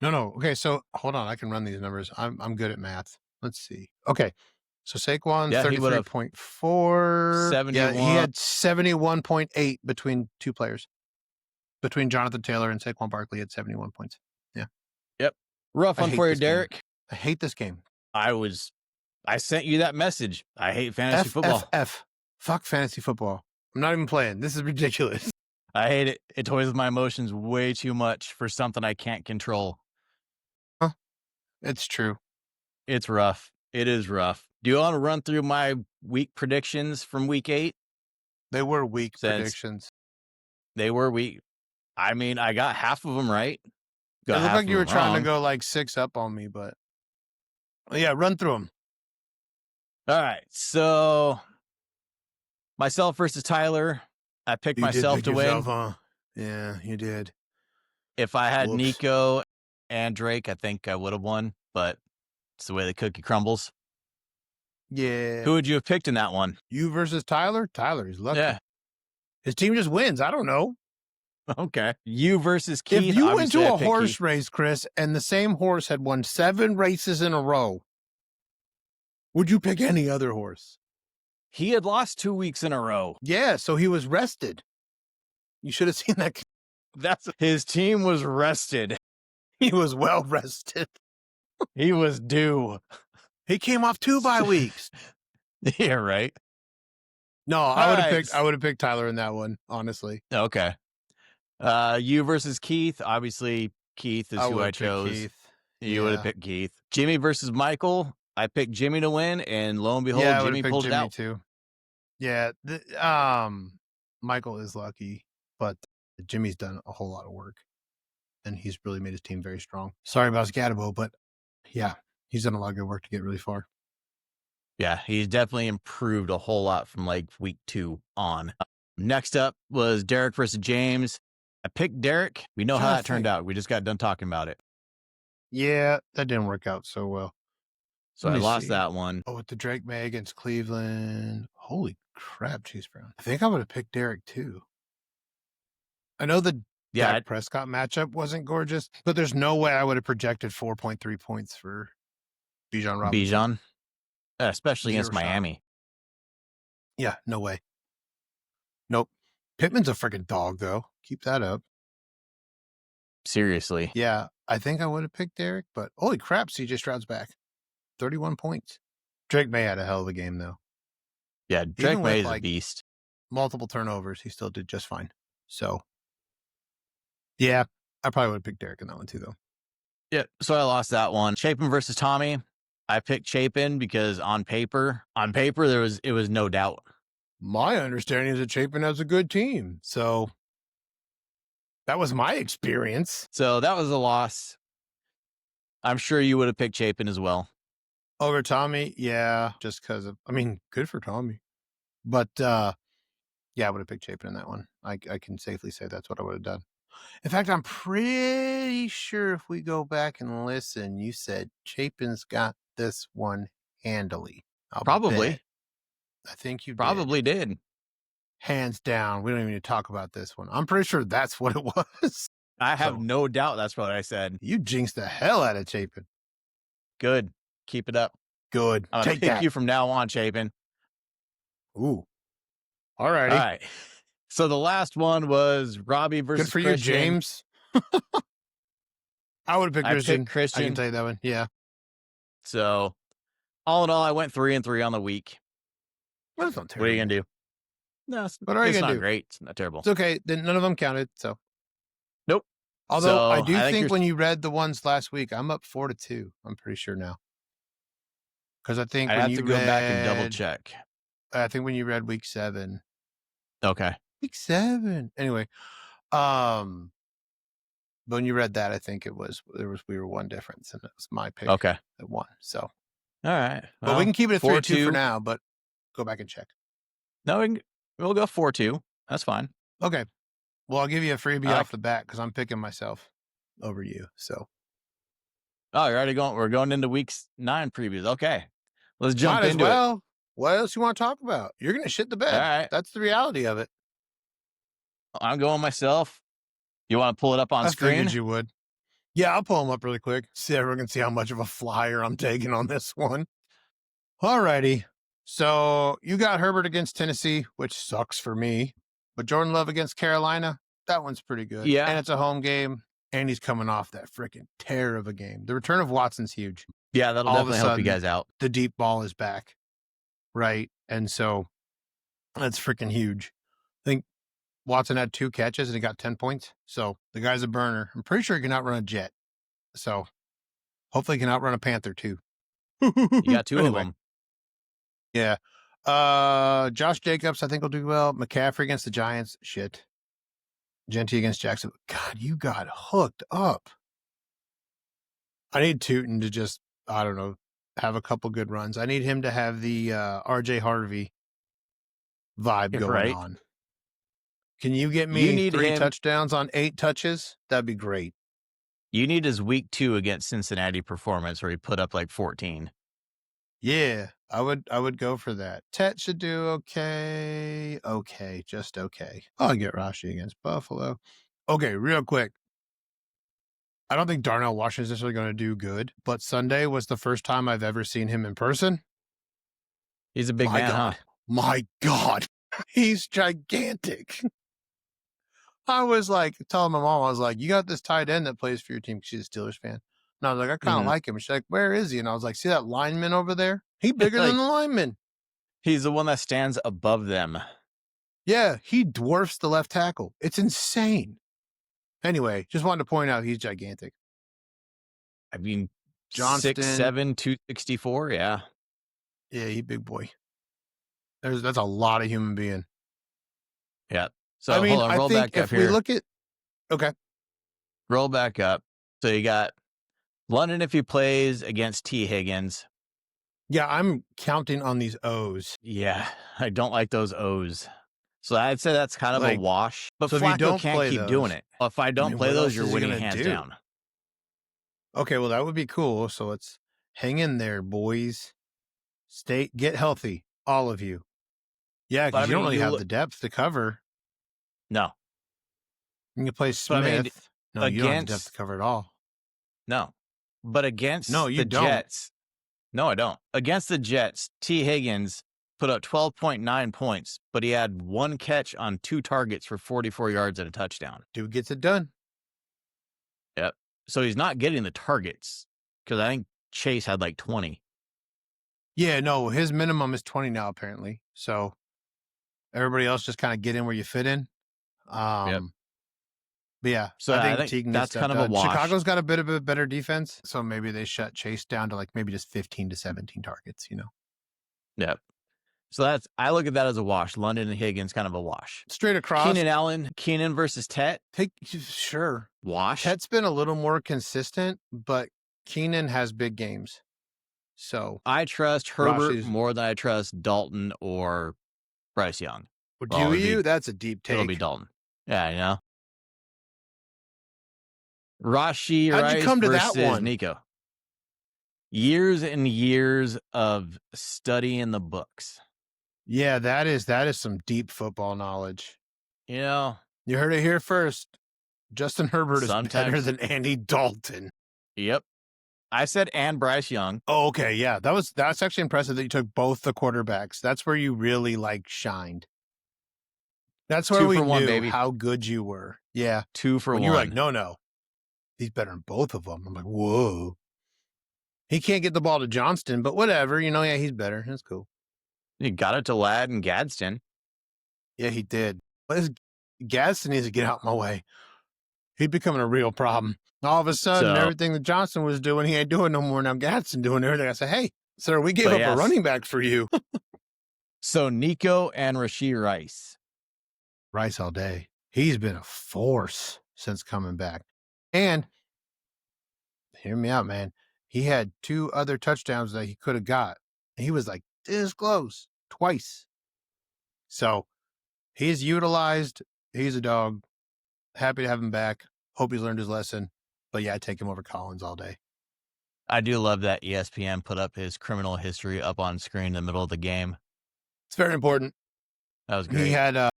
No. Okay, so hold on. I can run these numbers. I'm good at math. Let's see. Okay, so Saquon 33.4. 71. Yeah, he had 71.8 between 2 players. Between Jonathan Taylor and Saquon Barkley at 71 points. Yeah. Yep. Rough one for you, Derek. Game. I hate this game. I sent you that message. I hate fantasy football. Fuck fantasy football. I'm not even playing. This is ridiculous. I hate it. It toys with my emotions way too much for something I can't control. Huh. It's true. It's rough. It is rough. Do you want to run through my week predictions from week 8? They were weak predictions. They were weak. I mean, I got half of them right. It looked like you were trying to go like 6 up on me, but yeah, run through them. All right. So myself versus Tyler. I picked myself to win. Huh? Yeah, you did. If I had Nico and Drake, I think I would have won, but it's the way the cookie crumbles. Yeah. Who would you have picked in that one? You versus Tyler? Tyler, he's lucky. Yeah. His team just wins. I don't know. Okay. You versus Keith. If you went to a horse race, Chris, and the same horse had won 7 races in a row, would you pick any other horse? He had lost 2 weeks in a row. Yeah, so he was rested. You should have seen that. His team was rested. He was well rested. He was due. He came off 2 bye weeks. Yeah, right. No, I would have picked Tyler in that one, honestly. Okay. You versus Keith. Obviously, Keith is who I chose. Keith. You would have picked Keith. Jimmy versus Michael. I picked Jimmy to win, and lo and behold, Jimmy pulled it out too. Yeah, Michael is lucky, but Jimmy's done a whole lot of work, and he's really made his team very strong. Sorry about Scatabo, but yeah, he's done a lot of good work to get really far. Yeah, he's definitely improved a whole lot from like week 2 on. Next up was Derek versus James. I picked Derek. We know how that turned out. We just got done talking about it. Yeah, that didn't work out so well. So I lost that one. Oh, with the Drake May against Cleveland. Holy crap, Chase Brown. I think I would have picked Derek too. I know the Dak Prescott matchup wasn't gorgeous, but there's no way I would have projected 4.3 points for Bijan Robinson. Especially against Miami. Yeah, no way. Nope. Pittman's a freaking dog, though. Keep that up. Seriously. Yeah, I think I would have picked Derek, but holy crap, CJ Stroud's back. 31 points. Drake May had a hell of a game, though. Yeah, Drake May is a beast. Multiple turnovers, he still did just fine. So, yeah, I probably would have picked Derek in that one, too, though. Yeah, so I lost that one. Chapin versus Tommy. I picked Chapin because on paper, it was no doubt. My understanding is that Chapin has a good team. So that was my experience. So that was a loss. I'm sure you would have picked Chapin as well. Over Tommy? Yeah, just because of, good for Tommy. But, yeah, I would have picked Chapin in that one. I can safely say that's what I would have done. In fact, I'm pretty sure if we go back and listen, you said Chapin's got this one handily. Probably. Bet. I think you probably did. Hands down. We don't even need to talk about this one. I'm pretty sure that's what it was. I have no doubt that's what I said. You jinxed the hell out of Chapin. Good. Keep it up. Good. I'm going to pick you from now on, Chapin. Ooh. All righty. All right. So the last one was Robbie versus Good for Christian. You, James. I would have picked Christian. I can tell you that one. Yeah. So all in all, I went 3-3 on the week. Well, that's not terrible. What are you going to do? No, it's not great. It's not terrible. It's okay. Then none of them counted. So. Nope. Although I do think think when you read the ones last week, I'm up 4-2. I'm pretty sure now. Because I think I when have you to go back and double check. I think when you read week 7. Okay. Week 7. Anyway, when you read that, I think we were one difference, and it was my pick Okay. that won. So, all right. Well, but we can keep it at 3-2 for now. But go back and check. No, we'll go 4-2. That's fine. Okay. Well, I'll give you a freebie off the bat because I'm picking myself over you. So. Oh, you're already going. We're going into week 9 previews. Okay, let's jump into it. What else you want to talk about? You're gonna shit the bed. All right. That's the reality of it. I'm going myself. You want to pull it up on screen? I figured you would. Yeah, I'll pull them up really quick. See, everyone can see how much of a flyer I'm taking on this one. All righty. So you got Herbert against Tennessee, which sucks for me. But Jordan Love against Carolina, that one's pretty good. Yeah. And it's a home game. And he's coming off that freaking tear of a game. The return of Watson's huge. Yeah, that'll definitely help you guys out. The deep ball is back. Right. And so that's freaking huge. I think Watson had 2 catches and he got 10 points. So the guy's a burner. I'm pretty sure he can outrun a Jet. So hopefully he can outrun a Panther too. You got 2 of them. Yeah. Josh Jacobs, I think will do well. McCaffrey against the Giants. Shit. Genty against Jackson. God, you got hooked up. I need Tootin to just, I don't know, have a couple good runs. I need him to have the RJ Harvey vibe going on. Can you get me 3 touchdowns on 8 touches? That'd be great. You need his week 2 against Cincinnati performance where he put up like 14. Yeah, I would go for that. Tet should do okay. Okay, just okay. I'll get Rashi against Buffalo. Okay, real quick. I don't think Darnell Washington's necessarily going to do good, but Sunday was the first time I've ever seen him in person. He's a big man, huh? My God. He's gigantic. I was like, telling my mom, I was like, you got this tight end that plays for your team. She's a Steelers fan. And I was like, I kind of like him. She's like, where is he? And I was like, see that lineman over there? He bigger than the lineman. He's the one that stands above them. Yeah, he dwarfs the left tackle. It's insane. Anyway, just wanted to point out he's gigantic. I mean, Johnston, 6'7", 264, yeah. Yeah, he big boy. That's a lot of human being. Yeah. So I mean, hold on, roll back up here. We look at, okay. Roll back up. So you got London if he plays against T. Higgins. Yeah, I'm counting on these O's. Yeah, I don't like those O's. So I'd say that's kind of a wash. But so Flacco can't keep doing it. If I don't play those, you're winning hands down. Okay, well, that would be cool. So let's hang in there, boys. Get healthy, all of you. Yeah, because you don't really have the depth to cover. No. You can play Smith. No, you don't have the depth to cover at all. No. But against the Jets. No, I don't. Against the Jets, T. Higgins put up 12.9 points, but he had 1 catch on 2 targets for 44 yards and a touchdown. Dude gets it done. Yep. So he's not getting the targets because I think Chase had like 20. Yeah, no, his minimum is 20 now, apparently. So everybody else just kind of get in where you fit in. Yep. But yeah, so I think Teagan that's kind of a wash. Chicago's got a bit of a better defense, so maybe they shut Chase down to like maybe just 15 to 17 targets, you know? Yep. So I look at that as a wash. London and Higgins, kind of a wash. Straight across. Keenan Allen, Keenan versus Tet. Sure. Wash. Tet's been a little more consistent, but Keenan has big games. So I trust Herbert more than I trust Dalton or Bryce Young. Do you? That's a deep take. It'll be Dalton. Yeah, you know. Rashi How'd Rice you come to versus that one? Nico. Years and years of studying the books. Yeah, that is some deep football knowledge. You know, you heard it here first. Justin Herbert is better than Andy Dalton. Yep. I said and Bryce Young. Oh, okay, yeah. That's actually impressive that you took both the quarterbacks. That's where you really shined. That's where we knew how good you were. Yeah. 2 for 1. You were like, no. He's better than both of them. I'm like, whoa. He can't get the ball to Johnston, but whatever. You know, yeah, he's better. That's cool. He got it to Ladd and Gadsden. Yeah, he did. Gadsden needs to get out of my way. He's becoming a real problem. All of a sudden, everything that Johnson was doing, he ain't doing no more. Now Gadsden doing everything. I said, hey, sir, we gave up a running back for you. So Nico and Rashee Rice. Rice all day. He's been a force since coming back. And hear me out, man. He had 2 other touchdowns that he could have got. He was like this close twice. So he's utilized. He's a dog. Happy to have him back. Hope he's learned his lesson. But yeah, I take him over Collins all day. I do love that ESPN put up his criminal history up on screen in the middle of the game. It's very important. That was great. He had,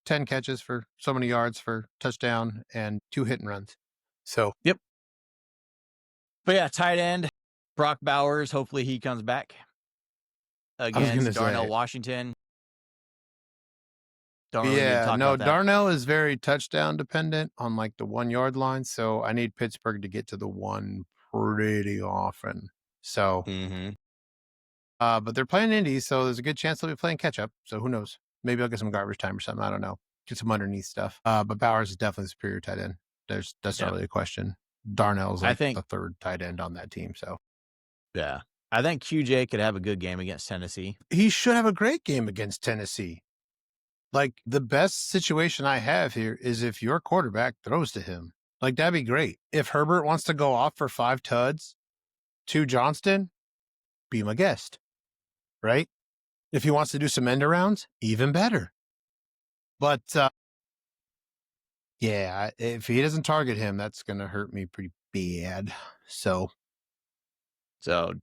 10 catches for so many yards for touchdown and 2 hit and runs. So, yep. But yeah, tight end, Brock Bowers. Hopefully he comes back against Darnell Washington. Darnell is very touchdown dependent on like the 1 yard line. So I need Pittsburgh to get to the 1 pretty often. So, but they're playing Indy, so there's a good chance they'll be playing catch up. So who knows? Maybe I'll get some garbage time or something. I don't know. Get some underneath stuff. But Bowers is definitely the superior tight end. That's not really a question. Darnell's like the 3rd tight end on that team. So yeah, I think QJ could have a good game against Tennessee. He should have a great game against Tennessee. Like the best situation I have here is if your quarterback throws to him. Like that'd be great. If Herbert wants to go off for 5 tuds to Johnston, be my guest. Right? If he wants to do some end arounds, even better. But yeah, if he doesn't target him, that's going to hurt me pretty bad. So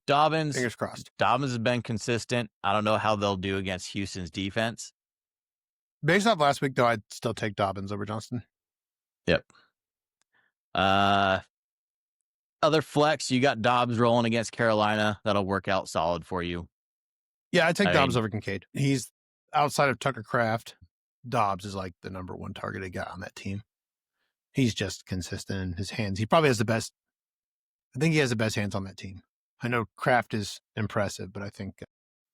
Dobbins, fingers crossed. Dobbins has been consistent. I don't know how they'll do against Houston's defense. Based off last week, though, I'd still take Dobbins over Johnston. Yep. Other flex, you got Dobbs rolling against Carolina. That'll work out solid for you. Yeah, I take Dobbs over Kincaid. He's outside of Tucker Kraft. Dobbs is like the number 1 target I got on that team. He's just consistent in his hands. He probably has the best. I think he has the best hands on that team. I know Kraft is impressive, but I think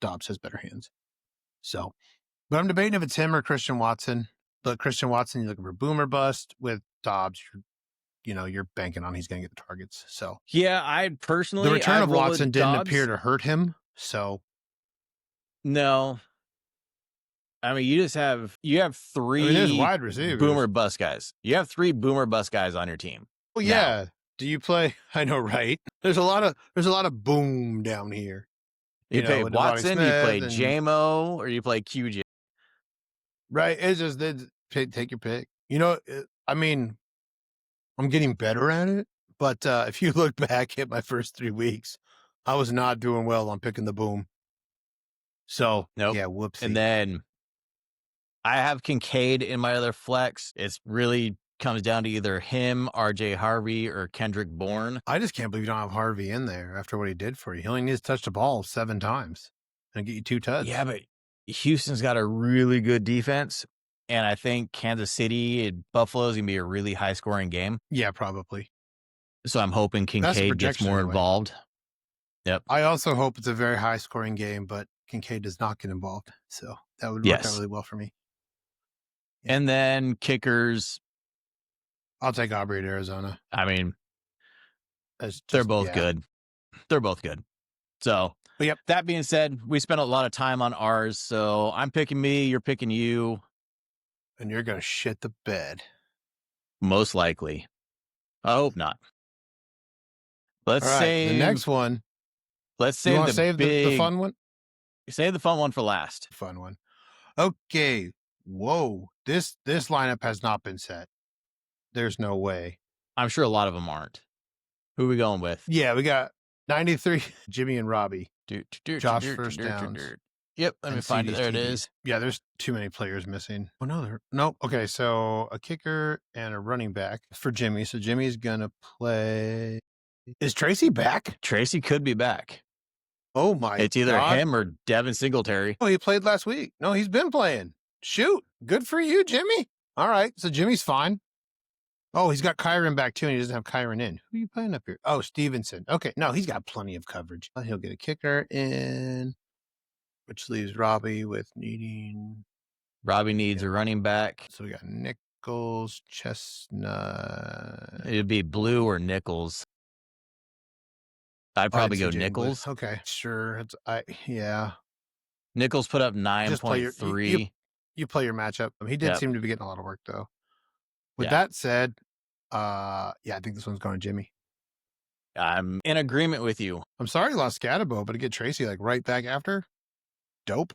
Dobbs has better hands. So, but I'm debating if it's him or Christian Watson. But Christian Watson, you're looking for boomer bust. With Dobbs, you're banking on he's going to get the targets. So yeah, I personally the return of Watson didn't appear to hurt him. So no. I mean, you have 3 there's wide receivers. Boomer bust guys. You have 3 boomer bust guys on your team. Well, yeah. Do you play? I know, right? There's a lot of boom down here. You play Watson, you play JMO, or you play QJ. Right. It's just take your pick. I mean, I'm getting better at it, but if you look back at my first 3 weeks, I was not doing well on picking the boom. So yeah, whoopsie. And then I have Kincaid in my other flex. It's really comes down to either him, RJ Harvey, or Kendrick Bourne. I just can't believe you don't have Harvey in there after what he did for you. He only needs to touch the ball 7 times and get you 2 tuds. Yeah, but Houston's got a really good defense, and I think Kansas City and Buffalo is going to be a really high-scoring game. Yeah, probably. So I'm hoping Kincaid gets more involved. Yep. I also hope it's a very high-scoring game, but Kincaid does not get involved. So that would work out really well for me. Yeah. And then kickers. I'll take Aubrey at Arizona. I mean, they're both good. They're both good. So, that being said, we spent a lot of time on ours. So I'm picking me, you're picking you. And you're going to shit the bed. Most likely. I hope not. Let's save the next one. Let's save the fun one. Save the fun one for last. Fun one. Okay. Whoa. This lineup has not been set. There's no way. I'm sure a lot of them aren't. Who are we going with? Yeah, we got 93, Jimmy and Robbie. Josh first downs. Yep, let me find it. There it is. Yeah, there's too many players missing. Oh, no. Nope. Okay, so a kicker and a running back for Jimmy. So Jimmy's going to play. Is Tracy back? Tracy could be back. Oh, my God. It's either him or Devin Singletary. Oh, he played last week. No, he's been playing. Shoot. Good for you, Jimmy. All right, so Jimmy's fine. Oh, he's got Kyron back, too, and he doesn't have Kyron in. Who are you playing up here? Oh, Stevenson. Okay, no, he's got plenty of coverage. He'll get a kicker in, which leaves Robbie with needing... Robbie needs a running back. So we got Nick Nichols, Chestnut. It'd be Blue or Nichols. I'd probably go Nichols. Okay, sure. Yeah. Nichols put up 9.3. You play your matchup. He did seem to be getting a lot of work though. With that said, I think this one's going to Jimmy. I'm in agreement with you. I'm sorry he lost Scatabo, but to get Tracy like right back after, dope.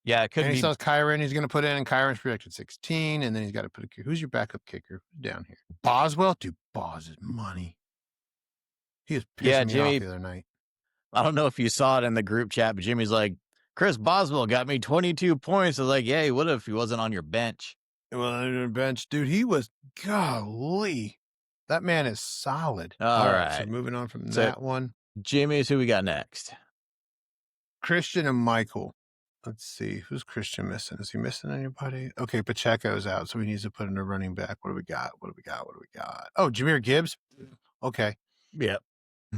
Yeah, it could and be. He saw Kyron. He's going to put in, and Kyron's projected 16, and then he's got to put a. Who's your backup kicker? Who's down here? Boswell? Dude, Boz is money. He was pissing me off the other night. I don't know if you saw it in the group chat, but Jimmy's like, Chris Boswell got me 22 points. I was like, yeah, he would have if he wasn't on your bench. Well, on your bench, dude, he was, golly. That man is solid. All right. So moving on from that one. Jimmy's who we got next. Christian and Michael. Let's see. Who's Christian missing? Is he missing anybody? Okay, Pacheco's out, so he needs to put in a running back. What do we got? Oh, Jahmyr Gibbs? Okay. Yep.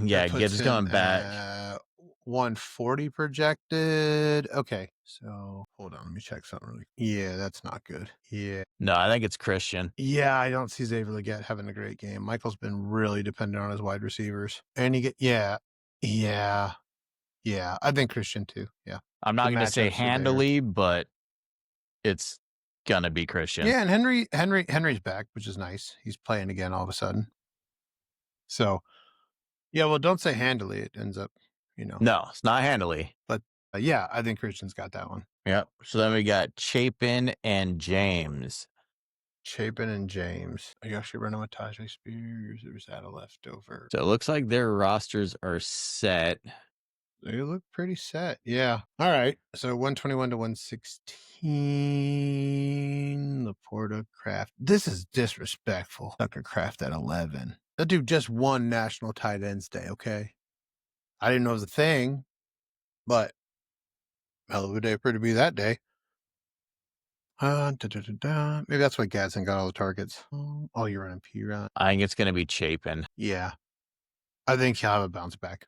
Yeah, Gibbs is coming back. 140 projected. Okay, so hold on. Let me check something. Yeah, that's not good. Yeah. No, I think it's Christian. Yeah, I don't see Xavier Legette having a great game. Michael's been really dependent on his wide receivers. And yeah. I think Christian too. Yeah. I'm not going to say handily, but it's going to be Christian. Yeah, and Henry's back, which is nice. He's playing again all of a sudden. So, yeah, well, don't say handily. It ends up, No, it's not handily. But, yeah, I think Christian's got that one. Yep. So then we got Chapin and James. Are you actually running with Tajay Spears, or is that a leftover? So it looks like their rosters are set. They look pretty set. Yeah. All right. So 121 to 116. Laporta, Kraft. This is disrespectful. Tucker Kraft at 11. That dude just won National Tight Ends Day, okay? I didn't know it was a thing, but hell of a day for it to be that day. Maybe that's why Gadsden got all the targets. Oh, you're running P-Rod. I think it's going to be Chapin. Yeah. I think he'll have a bounce back.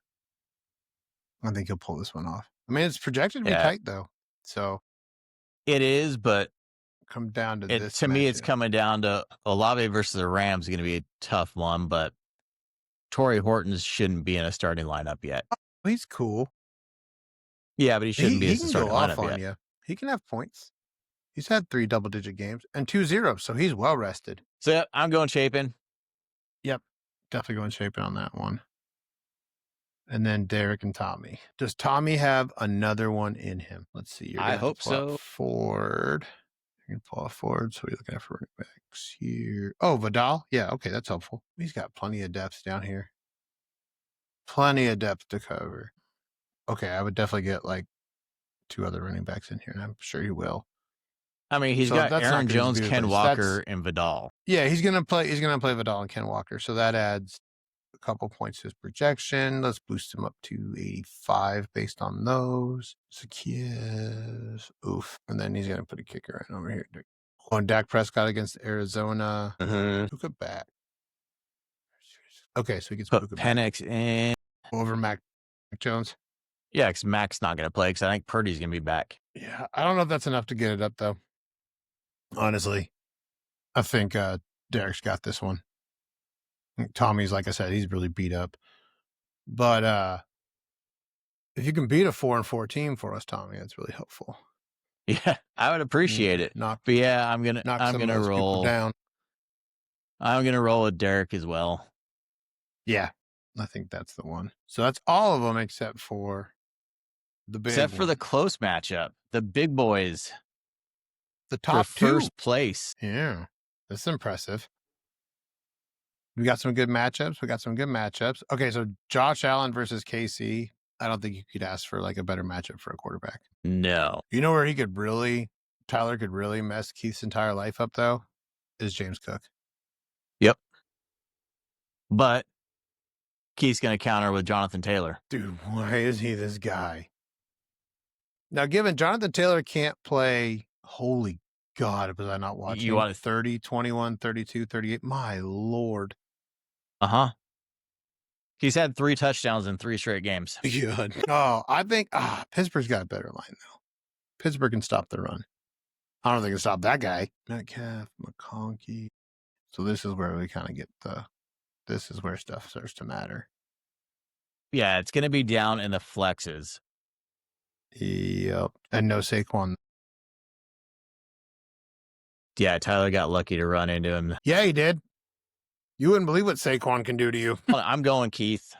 I think he'll pull this one off. I mean, it's projected to be tight, though. So it is, but come down to this. To me, it's coming down to Olave versus the Rams is going to be a tough one, but Torrey Horton shouldn't be in a starting lineup yet. Oh, he's cool. Yeah, but he shouldn't be in a starting lineup yet. He can have points. He's had 3 double-digit games and 2 zeros, so he's well rested. So I'm going Chapin. Yep, definitely going Chapin on that one. And then Derek and Tommy. Does Tommy have another one in him? Let's see. I hope so. Ford. You're going to pull off Ford. So we're looking at for running backs here. Oh, Vidal. Yeah, okay, that's helpful. He's got plenty of depth down here. Plenty of depth to cover. Okay, I would definitely get like 2 other running backs in here, and I'm sure he will. I mean, he's got Aaron Jones, Ken Walker, and Vidal. Yeah, he's gonna play Vidal and Ken Walker. So that adds a couple points to his projection. Let's boost him up to 85 based on those. Zacchaeus. Oof. And then he's going to put a kicker right over here. On Dak Prescott against Arizona. Puka back. Okay, so he gets put Penix in. Over Mac Jones. Yeah, because Mac's not going to play because I think Purdy's going to be back. Yeah, I don't know if that's enough to get it up, though. Honestly. I think Derek's got this one. Tommy's, like I said, he's really beat up. But if you can beat a 4-4 team for us, Tommy, that's really helpful. Yeah, I would appreciate it. But yeah, I'm gonna roll down. I'm gonna roll with Derek as well. Yeah, I think that's the one. So that's all of them except for the big for the close matchup, the big boys, the top 2 first place. Yeah, that's impressive. We got some good matchups. Okay, so Josh Allen versus KC. I don't think you could ask for like a better matchup for a quarterback. No. You know where Tyler could really mess Keith's entire life up, though, is James Cook. Yep. But Keith's going to counter with Jonathan Taylor. Dude, why is he this guy? Now, given Jonathan Taylor can't play, holy God, was I not watching? You want 30, 21, 32, 38? My Lord. Uh-huh. He's had 3 touchdowns in 3 straight games. Good. Oh, I think Pittsburgh's got a better line, though. Pittsburgh can stop the run. I don't think it stopped that guy. Metcalf, McConkey. So this is where we kind of get this is where stuff starts to matter. Yeah, it's going to be down in the flexes. Yep. And no Saquon. Yeah, Tyler got lucky to run into him. Yeah, he did. You wouldn't believe what Saquon can do to you. I'm going Keith.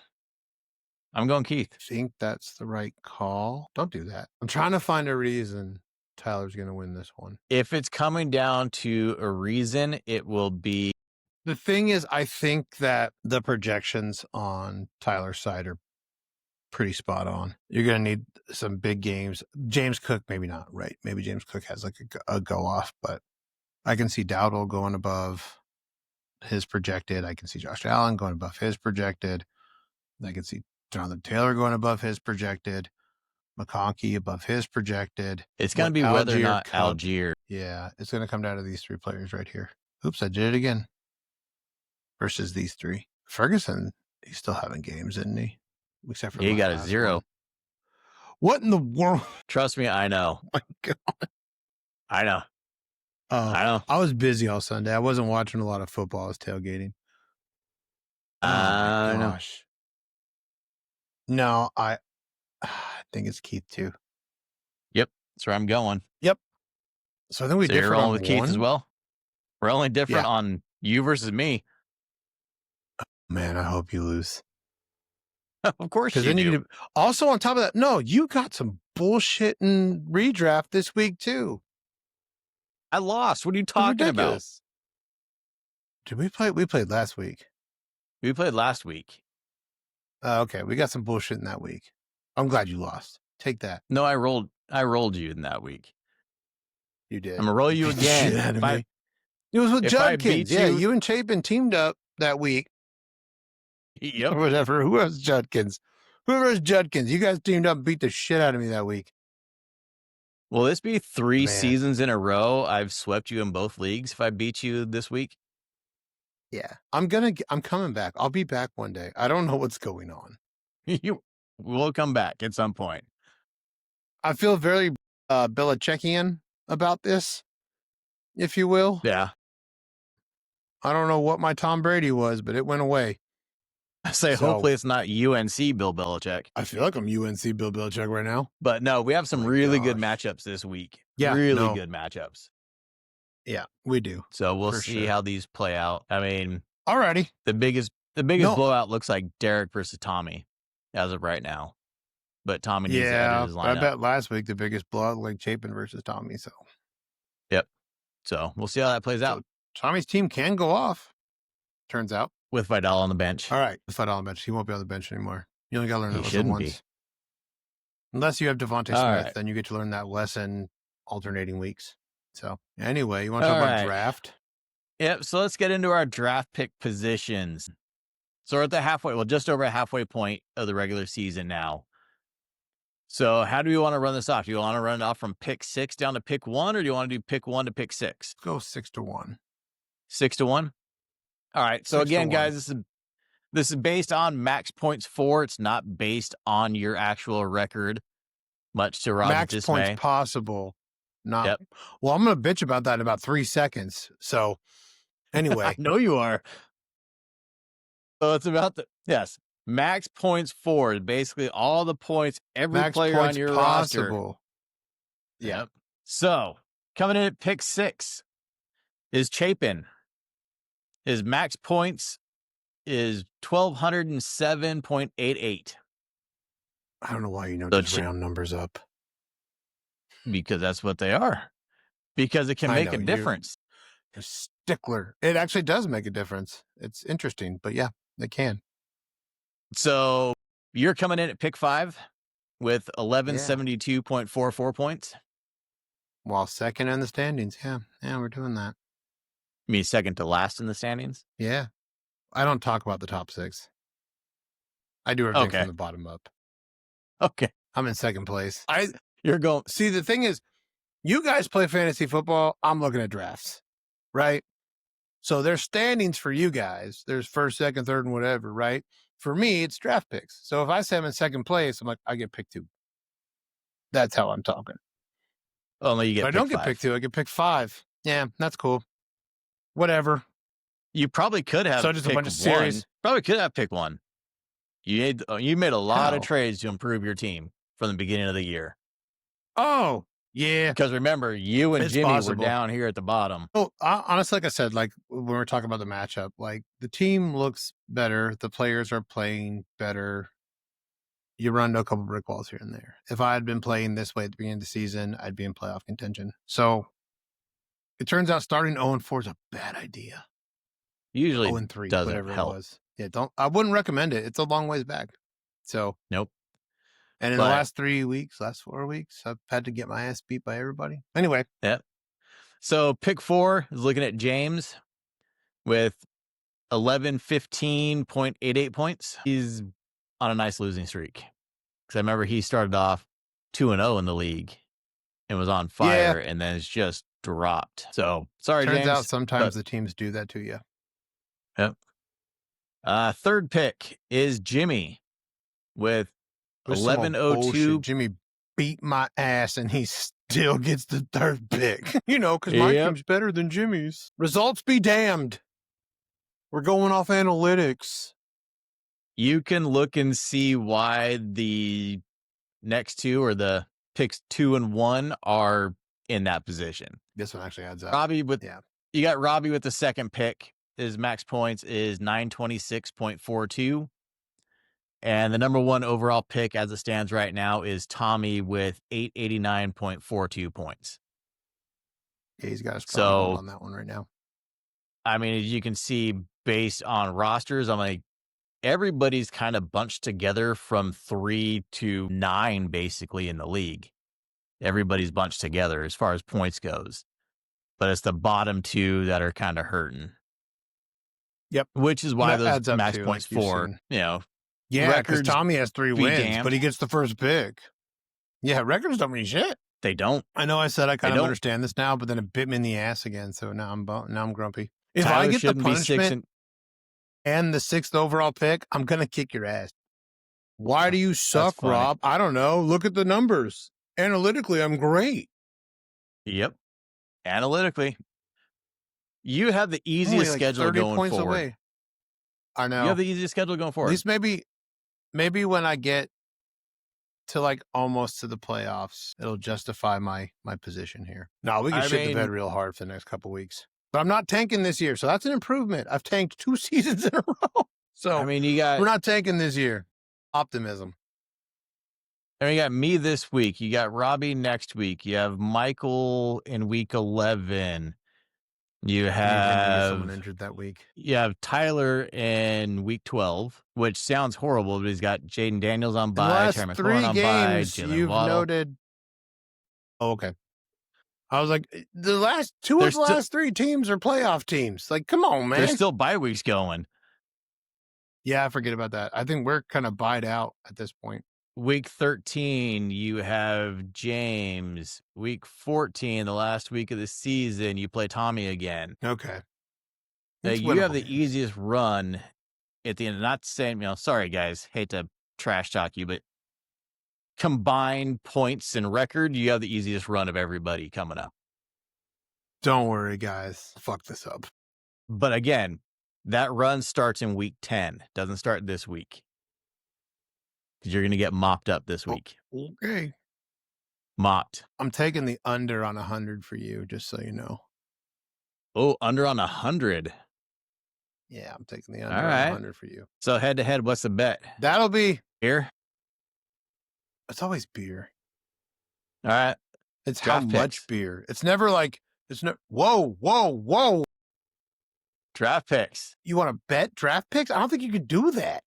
Think that's the right call? Don't do that. I'm trying to find a reason Tyler's going to win this one. If it's coming down to a reason, it will be. The thing is, I think that the projections on Tyler's side are pretty spot on. You're going to need some big games. James Cook, maybe not, right? Maybe James Cook has like a go off, but I can see Dowdle going above his projected. I can see Josh Allen going above his projected. I can see Jonathan Taylor going above his projected. McConkey above his projected. It's going to be whether or not Algier. Yeah, it's going to come down to these three players right here. Oops, I did it again. Versus these three. Ferguson, he's still having games, isn't he? Except for he got a 0. One. What in the world? Trust me, I know. Oh my God. I know. I know. I was busy all Sunday. I wasn't watching a lot of football. I was tailgating. Oh my gosh. No, I think it's Keith too. Yep, that's where I'm going. Yep. So I think we differ on with Keith as well. We're only different on you versus me. Man, I hope you lose. Of course you do. Also, on top of that, no, you got some bullshit in redraft this week too. I lost. What are you talking about? Did we play? We played last week. We played last week. Okay, we got some bullshit in that week. I'm glad you lost. Take that. No, I rolled you in that week. You did. I'm gonna roll you again. It was with Judkins. Yeah, you and Chapin teamed up that week. Yep. Or whatever. Who was Judkins? Whoever was Judkins, you guys teamed up and beat the shit out of me that week. Will this be 3 seasons in a row I've swept you in both leagues if I beat you this week? Yeah. I'm coming back. I'll be back one day. I don't know what's going on. You will come back at some point. I feel very Belichickian about this, if you will. Yeah. I don't know what my Tom Brady was, but it went away. I say, hopefully it's not UNC Bill Belichick. I feel like I'm UNC Bill Belichick right now. But no, we have some really good matchups this week. Yeah. Really good matchups. Yeah, we do. So we'll see how these play out. I mean, alrighty. The biggest blowout looks like Derek versus Tommy as of right now. But Tommy needs to edit his lineup. I bet last week the biggest blowout like Chapin versus Tommy. So, yep. So we'll see how that plays out. Tommy's team can go off. Turns out with Vidal on the bench. All right, with Vidal on the bench, he won't be on the bench anymore. You only got to learn that lesson once. Unless you have Devontae Smith, then you get to learn that lesson alternating weeks. So anyway, you want to talk about draft? Yep. So let's get into our draft pick positions. So we're at the just over a halfway point of the regular season now. So how do you want to run this off? Do you want to run it off from pick 6 down to pick 1, or do you want to do pick 1 to pick 6? Let's go 6 to 1. 6 to 1? All right. So again, guys, this is based on max points for. It's not based on your actual record, much to Rob's dismay. Max points possible. Not. Yep. Well, I'm going to bitch about that in about 3 seconds. So anyway. I know you are. So it's about yes. Max points for basically all the points every player on your roster. Yep. So coming in at pick 6 is Chapin. His max points is 1,207.88. I don't know why you know just round numbers up. Because that's what they are. Because it can make a difference. You're a stickler. It actually does make a difference. It's interesting, but yeah, they can. So you're coming in at pick 5 with 1172.44 points. While second in the standings. Yeah, we're doing that. You mean second to last in the standings? Yeah. I don't talk about the top 6. I do everything from the bottom up. Okay. I'm in second place. You're going. See, the thing is, you guys play fantasy football. I'm looking at drafts, right? So there's standings for you guys. There's first, second, third, and whatever, right? For me, it's draft picks. So if I say I'm in second place, I'm like, I get pick 2. That's how I'm talking. Only you get I don't get pick 2. I get pick 5. Yeah, that's cool. Whatever. You probably could have just a bunch of series. Probably could have pick 1. You made a lot of trades to improve your team from the beginning of the year. Oh, yeah. Because remember, you and Jimmy were down here at the bottom. Oh, honestly, like I said, like when we're talking about the matchup, like the team looks better. The players are playing better. You run into a couple brick walls here and there. If I had been playing this way at the beginning of the season, I'd be in playoff contention. So it turns out starting 0-4 is a bad idea. Usually 0-3, doesn't whatever help. It was. Yeah, I wouldn't recommend it. It's a long ways back. So nope. And in the last 4 weeks, I've had to get my ass beat by everybody. Anyway. Yeah. So pick 4 is looking at James with 15.88 points. He's on a nice losing streak. Because I remember he started off 2-0 in the league and was on fire, and then it's just dropped. So sorry, James. Turns out sometimes the teams do that to you. Yep. Third pick is Jimmy with 11.02. Jimmy beat my ass and he still gets the third pick. Because my team's better than Jimmy's. Results be damned. We're going off analytics. You can look and see why the next 2 or the picks 2 and 1 are in that position. This one actually adds up. You got Robbie with the second pick. His max points is 926.42. And the number 1 overall pick as it stands right now is Tommy with 889.42 points. Yeah, he's got a strong hold on that one right now. I mean, as you can see, based on rosters, I'm like, everybody's kind of bunched together from 3 to 9, basically, in the league. Everybody's bunched together as far as points goes. But it's the bottom 2 that are kind of hurting. Yep. Which is why those max points for, Yeah, because Tommy has 3 wins, but he gets the first pick. Yeah, records don't mean shit. They don't. I know I said I kind of understand this now, but then it bit me in the ass again, so now I'm grumpy. If I get the punishment and the 6th overall pick, I'm going to kick your ass. Why do you suck, Rob? I don't know. Look at the numbers. Analytically, I'm great. Yep. Analytically. You have the easiest schedule going forward. Away. I know. You have the easiest schedule going forward. At least maybe when I get to like almost to the playoffs, it'll justify my position here. No, we can shit the bed real hard for the next couple weeks. But I'm not tanking this year, so that's an improvement. I've tanked 2 seasons in a row. So we're not tanking this year. Optimism. And you got me this week. You got Robbie next week. You have Michael in week 11. You have someone injured that week. You have Tyler in week 12, which sounds horrible, but he's got Jaden Daniels on bye, Terry McLaurin on bye, you've noted. Oh, okay. I was like, the last 2 of the last 3 teams are playoff teams. Like, come on, man. There's still bye weeks going. Yeah, I forget about that. I think we're kind of buyed out at this point. Week 13, you have James. Week 14, the last week of the season, you play Tommy again. Okay. You have the easiest run at the end. Not saying, sorry, guys, hate to trash talk you, but combined points and record, you have the easiest run of everybody coming up. Don't worry, guys. Fuck this up. But again, that run starts in week 10. Doesn't start this week. Because you're going to get mopped up this week. Okay. Mopped. I'm taking the under on 100 for you, just so you know. Oh, under on 100. Yeah, I'm taking the under on 100 for you. So head to head, what's the bet? That'll be beer. It's always beer. All right. It's draft how much beer. It's never like whoa. Draft picks. You want to bet draft picks? I don't think you could do that.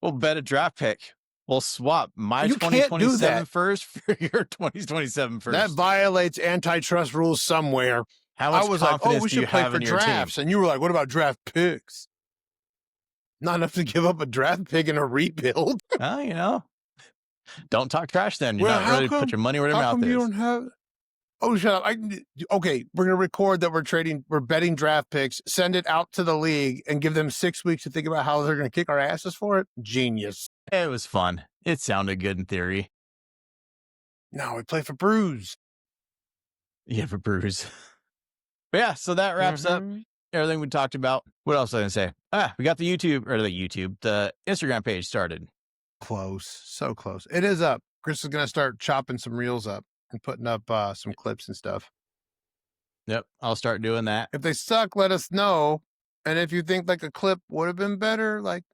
We'll bet a draft pick. We'll swap my 2027 first for your 2027 first. That violates antitrust rules somewhere. How much I was like, we should play for drafts. And you were like, what about draft picks? Not enough to give up a draft pick in a rebuild. Well, don't talk trash then. You're not ready to put your money where your mouth is. You don't have... Oh, shut up. Okay, we're going to record that we're betting draft picks, send it out to the league, and give them 6 weeks to think about how they're going to kick our asses for it? Genius. It was fun. It sounded good in theory. No, we play for brews. You have a bruise. But yeah, so that wraps up everything we talked about. What else was I going to say? We got the Instagram page started. Close. So close. It is up. Chris is going to start chopping some reels up and putting up some clips and stuff. Yep. I'll start doing that. If they suck, let us know. And if you think like a clip would have been better, like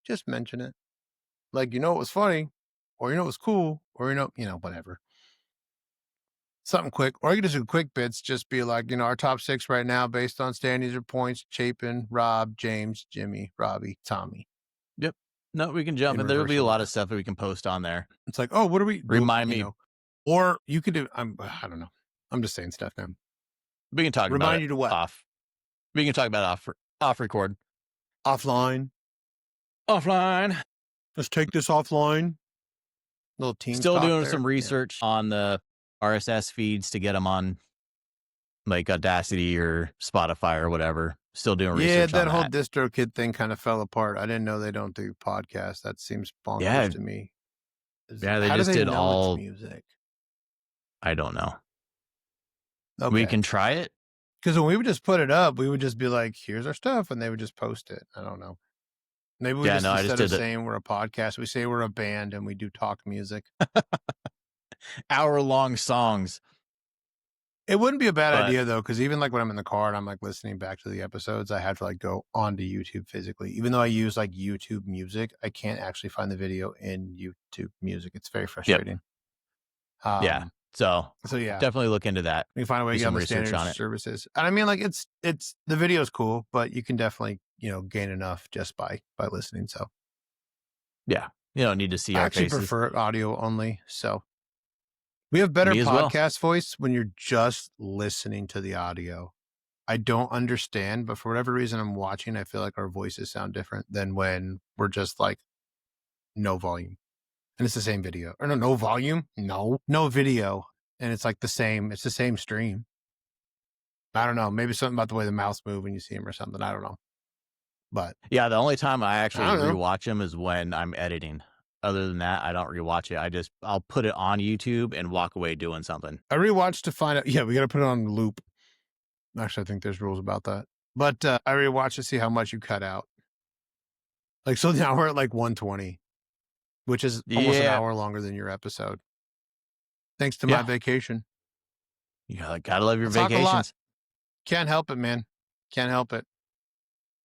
just mention it. Like, it was funny, or it was cool, or whatever. Something quick. Or you can just do quick bits, just be like, our top 6 right now based on standings or points: Chapin, Rob, James, Jimmy, Robbie, Tommy. Yep. No, we can jump, and there'll be a lot of stuff that we can post on there. It's like, oh, what are we? Remind me. Or you could do, I don't know. I'm just saying stuff now. We can talk about it. Remind you to what? Off. We can talk about off record. Offline. Let's take this offline. Little team. Still doing some research on the RSS feeds to get them on like Audacity or Spotify or whatever. Still doing research on that. Yeah, that whole DistroKid thing kind of fell apart. I didn't know they don't do podcasts. That seems bonkers to me. Yeah, they just did all music. I don't know. Okay. We can try it. Because when we would just put it up, we would just be like, here's our stuff, and they would just post it. I don't know. Maybe we instead of saying we're a podcast, we say we're a band and we do talk music. Hour-long songs. It wouldn't be a bad idea, though, because even like when I'm in the car and I'm like listening back to the episodes, I have to like go onto YouTube physically. Even though I use like YouTube Music, I can't actually find the video in YouTube Music. It's very frustrating. Yep. So yeah, definitely look into that. You can find a way to get on the standard services. And I mean, like it's the video is cool, but you can definitely gain enough just by listening. So yeah, you don't need to see our faces. I actually prefer audio only. So we have better podcast voice when you're just listening to the audio. I don't understand, but for whatever reason I'm watching, I feel like our voices sound different than when we're just like no volume. And it's the same video. Or no volume? No video. And it's like it's the same stream. I don't know. Maybe something about the way the mouths move when you see them or something. I don't know. But yeah, the only time I actually rewatch them is when I'm editing. Other than that, I don't rewatch it. I'll put it on YouTube and walk away doing something. I rewatched to find out. Yeah, we got to put it on loop. Actually, I think there's rules about that. But I rewatched to see how much you cut out. Like, so now we're at like 120. Which is almost an hour longer than your episode. Thanks to my vacation. You gotta love your vacations. Can't help it, man. Can't help it.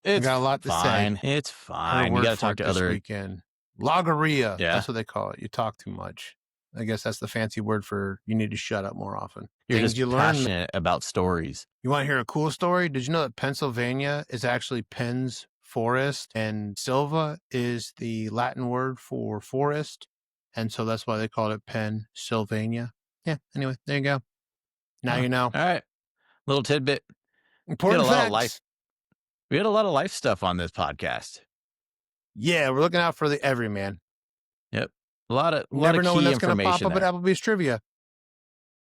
It's got a lot to say. It's fine. You gotta talk to other weekend. Logorrhea. Yeah. That's what they call it. You talk too much. I guess that's the fancy word for you need to shut up more often. You're just passionate about stories. You want to hear a cool story? Did you know that Pennsylvania is actually Penn's forest, and Silva is the Latin word for forest, and so that's why they called it Pennsylvania. Yeah. Anyway, there you go. Now you know. All right. Little tidbit. Important facts. We had a lot of life stuff on this podcast. Yeah, we're looking out for the everyman. Yep. A lot of never know when that's going to pop up at Applebee's trivia.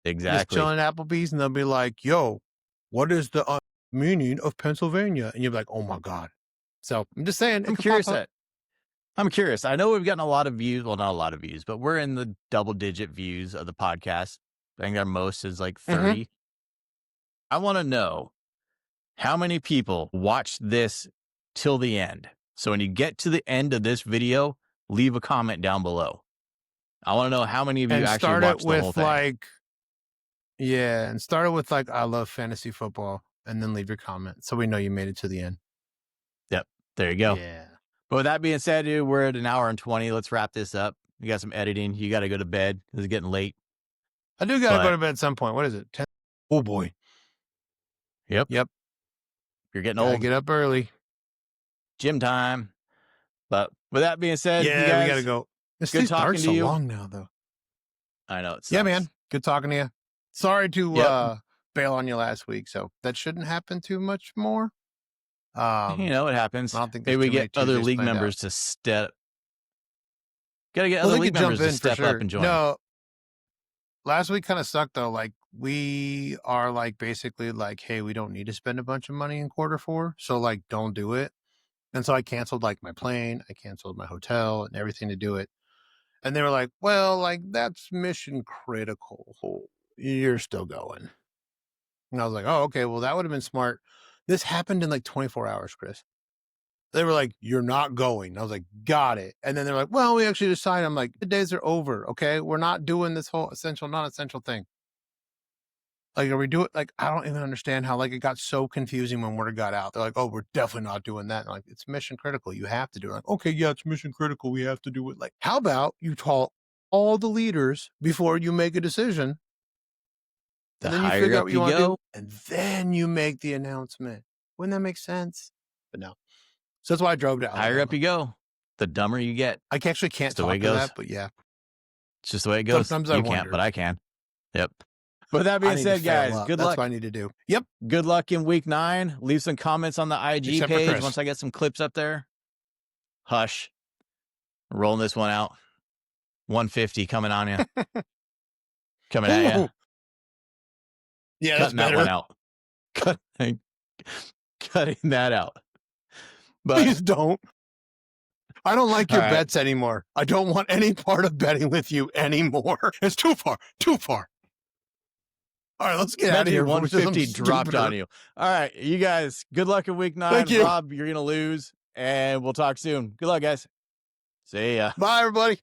Exactly. Just chilling at Applebee's, and they'll be like, "Yo, what is the meaning of Pennsylvania?" And you'll be like, "Oh my god." So I'm just saying. I'm curious. I know we've gotten a lot of views. Well, not a lot of views, but we're in the double-digit views of the podcast. I think our most is like 30. I want to know how many people watched this till the end. So when you get to the end of this video, leave a comment down below. I want to know how many of you actually watched the whole thing. And start it with like, I love fantasy football, and then leave your comment so we know you made it to the end. Yep. There you go. Yeah. But with that being said, dude, we're at 1 hour and 20. Let's wrap this up. You got some editing. You got to go to bed. It's getting late. I do got to go to bed at some point. What is it? 10? Oh boy. Yep. You're getting old. Get up early. Gym time. But with that being said, you guys, we got to go. This good talking to you. Long now, though. I know. It sucks. Yeah, man. Good talking to you. Sorry to bail on you last week. So that shouldn't happen too much more. It happens. I don't think maybe we get other league members to step. Got to get other league members to step up and join. No. Last week kind of sucked though. Like we are like basically like, hey, we don't need to spend a bunch of money in Q4, so like don't do it. And so I canceled like my plane, I canceled my hotel and everything to do it. And they were like, well, like that's mission critical. You're still going. And I was like, oh, okay, well, that would have been smart. This happened in like 24 hours, Chris. They were like, you're not going. I was like, got it. And then they're like, well, we actually decided. I'm like, the days are over. Okay. We're not doing this whole essential, non-essential thing. Like, are we doing, like, I don't even understand how, like, it got so confusing when word got out. They're like, oh, we're definitely not doing that. And like, it's mission critical. You have to do it. Like, okay, yeah, it's mission critical. We have to do it. Like, how about you call all the leaders before you make a decision? And then you figure out what you want to do. And then you make the announcement. Wouldn't that make sense? But no. So that's why I drove to Alabama. Higher up you go, the dumber you get. I actually can't talk to that, but yeah. It's just the way it goes. Sometimes you can't, but I can. Yep. But that being said, guys, good luck. That's what I need to do. Yep. Good luck in week 9. Leave some comments on the IG page once I get some clips up there. Hush. Rolling this one out. 150 coming on you. Coming at you. Yeah, that's better. That one out. Cutting that out. But please don't. I don't like your bets anymore. I don't want any part of betting with you anymore. It's too far. Too far. All right, let's get out of here. 150 dropped on you. All right, you guys, good luck in week 9. Thank you. Rob, you're going to lose, and we'll talk soon. Good luck, guys. See ya. Bye, everybody.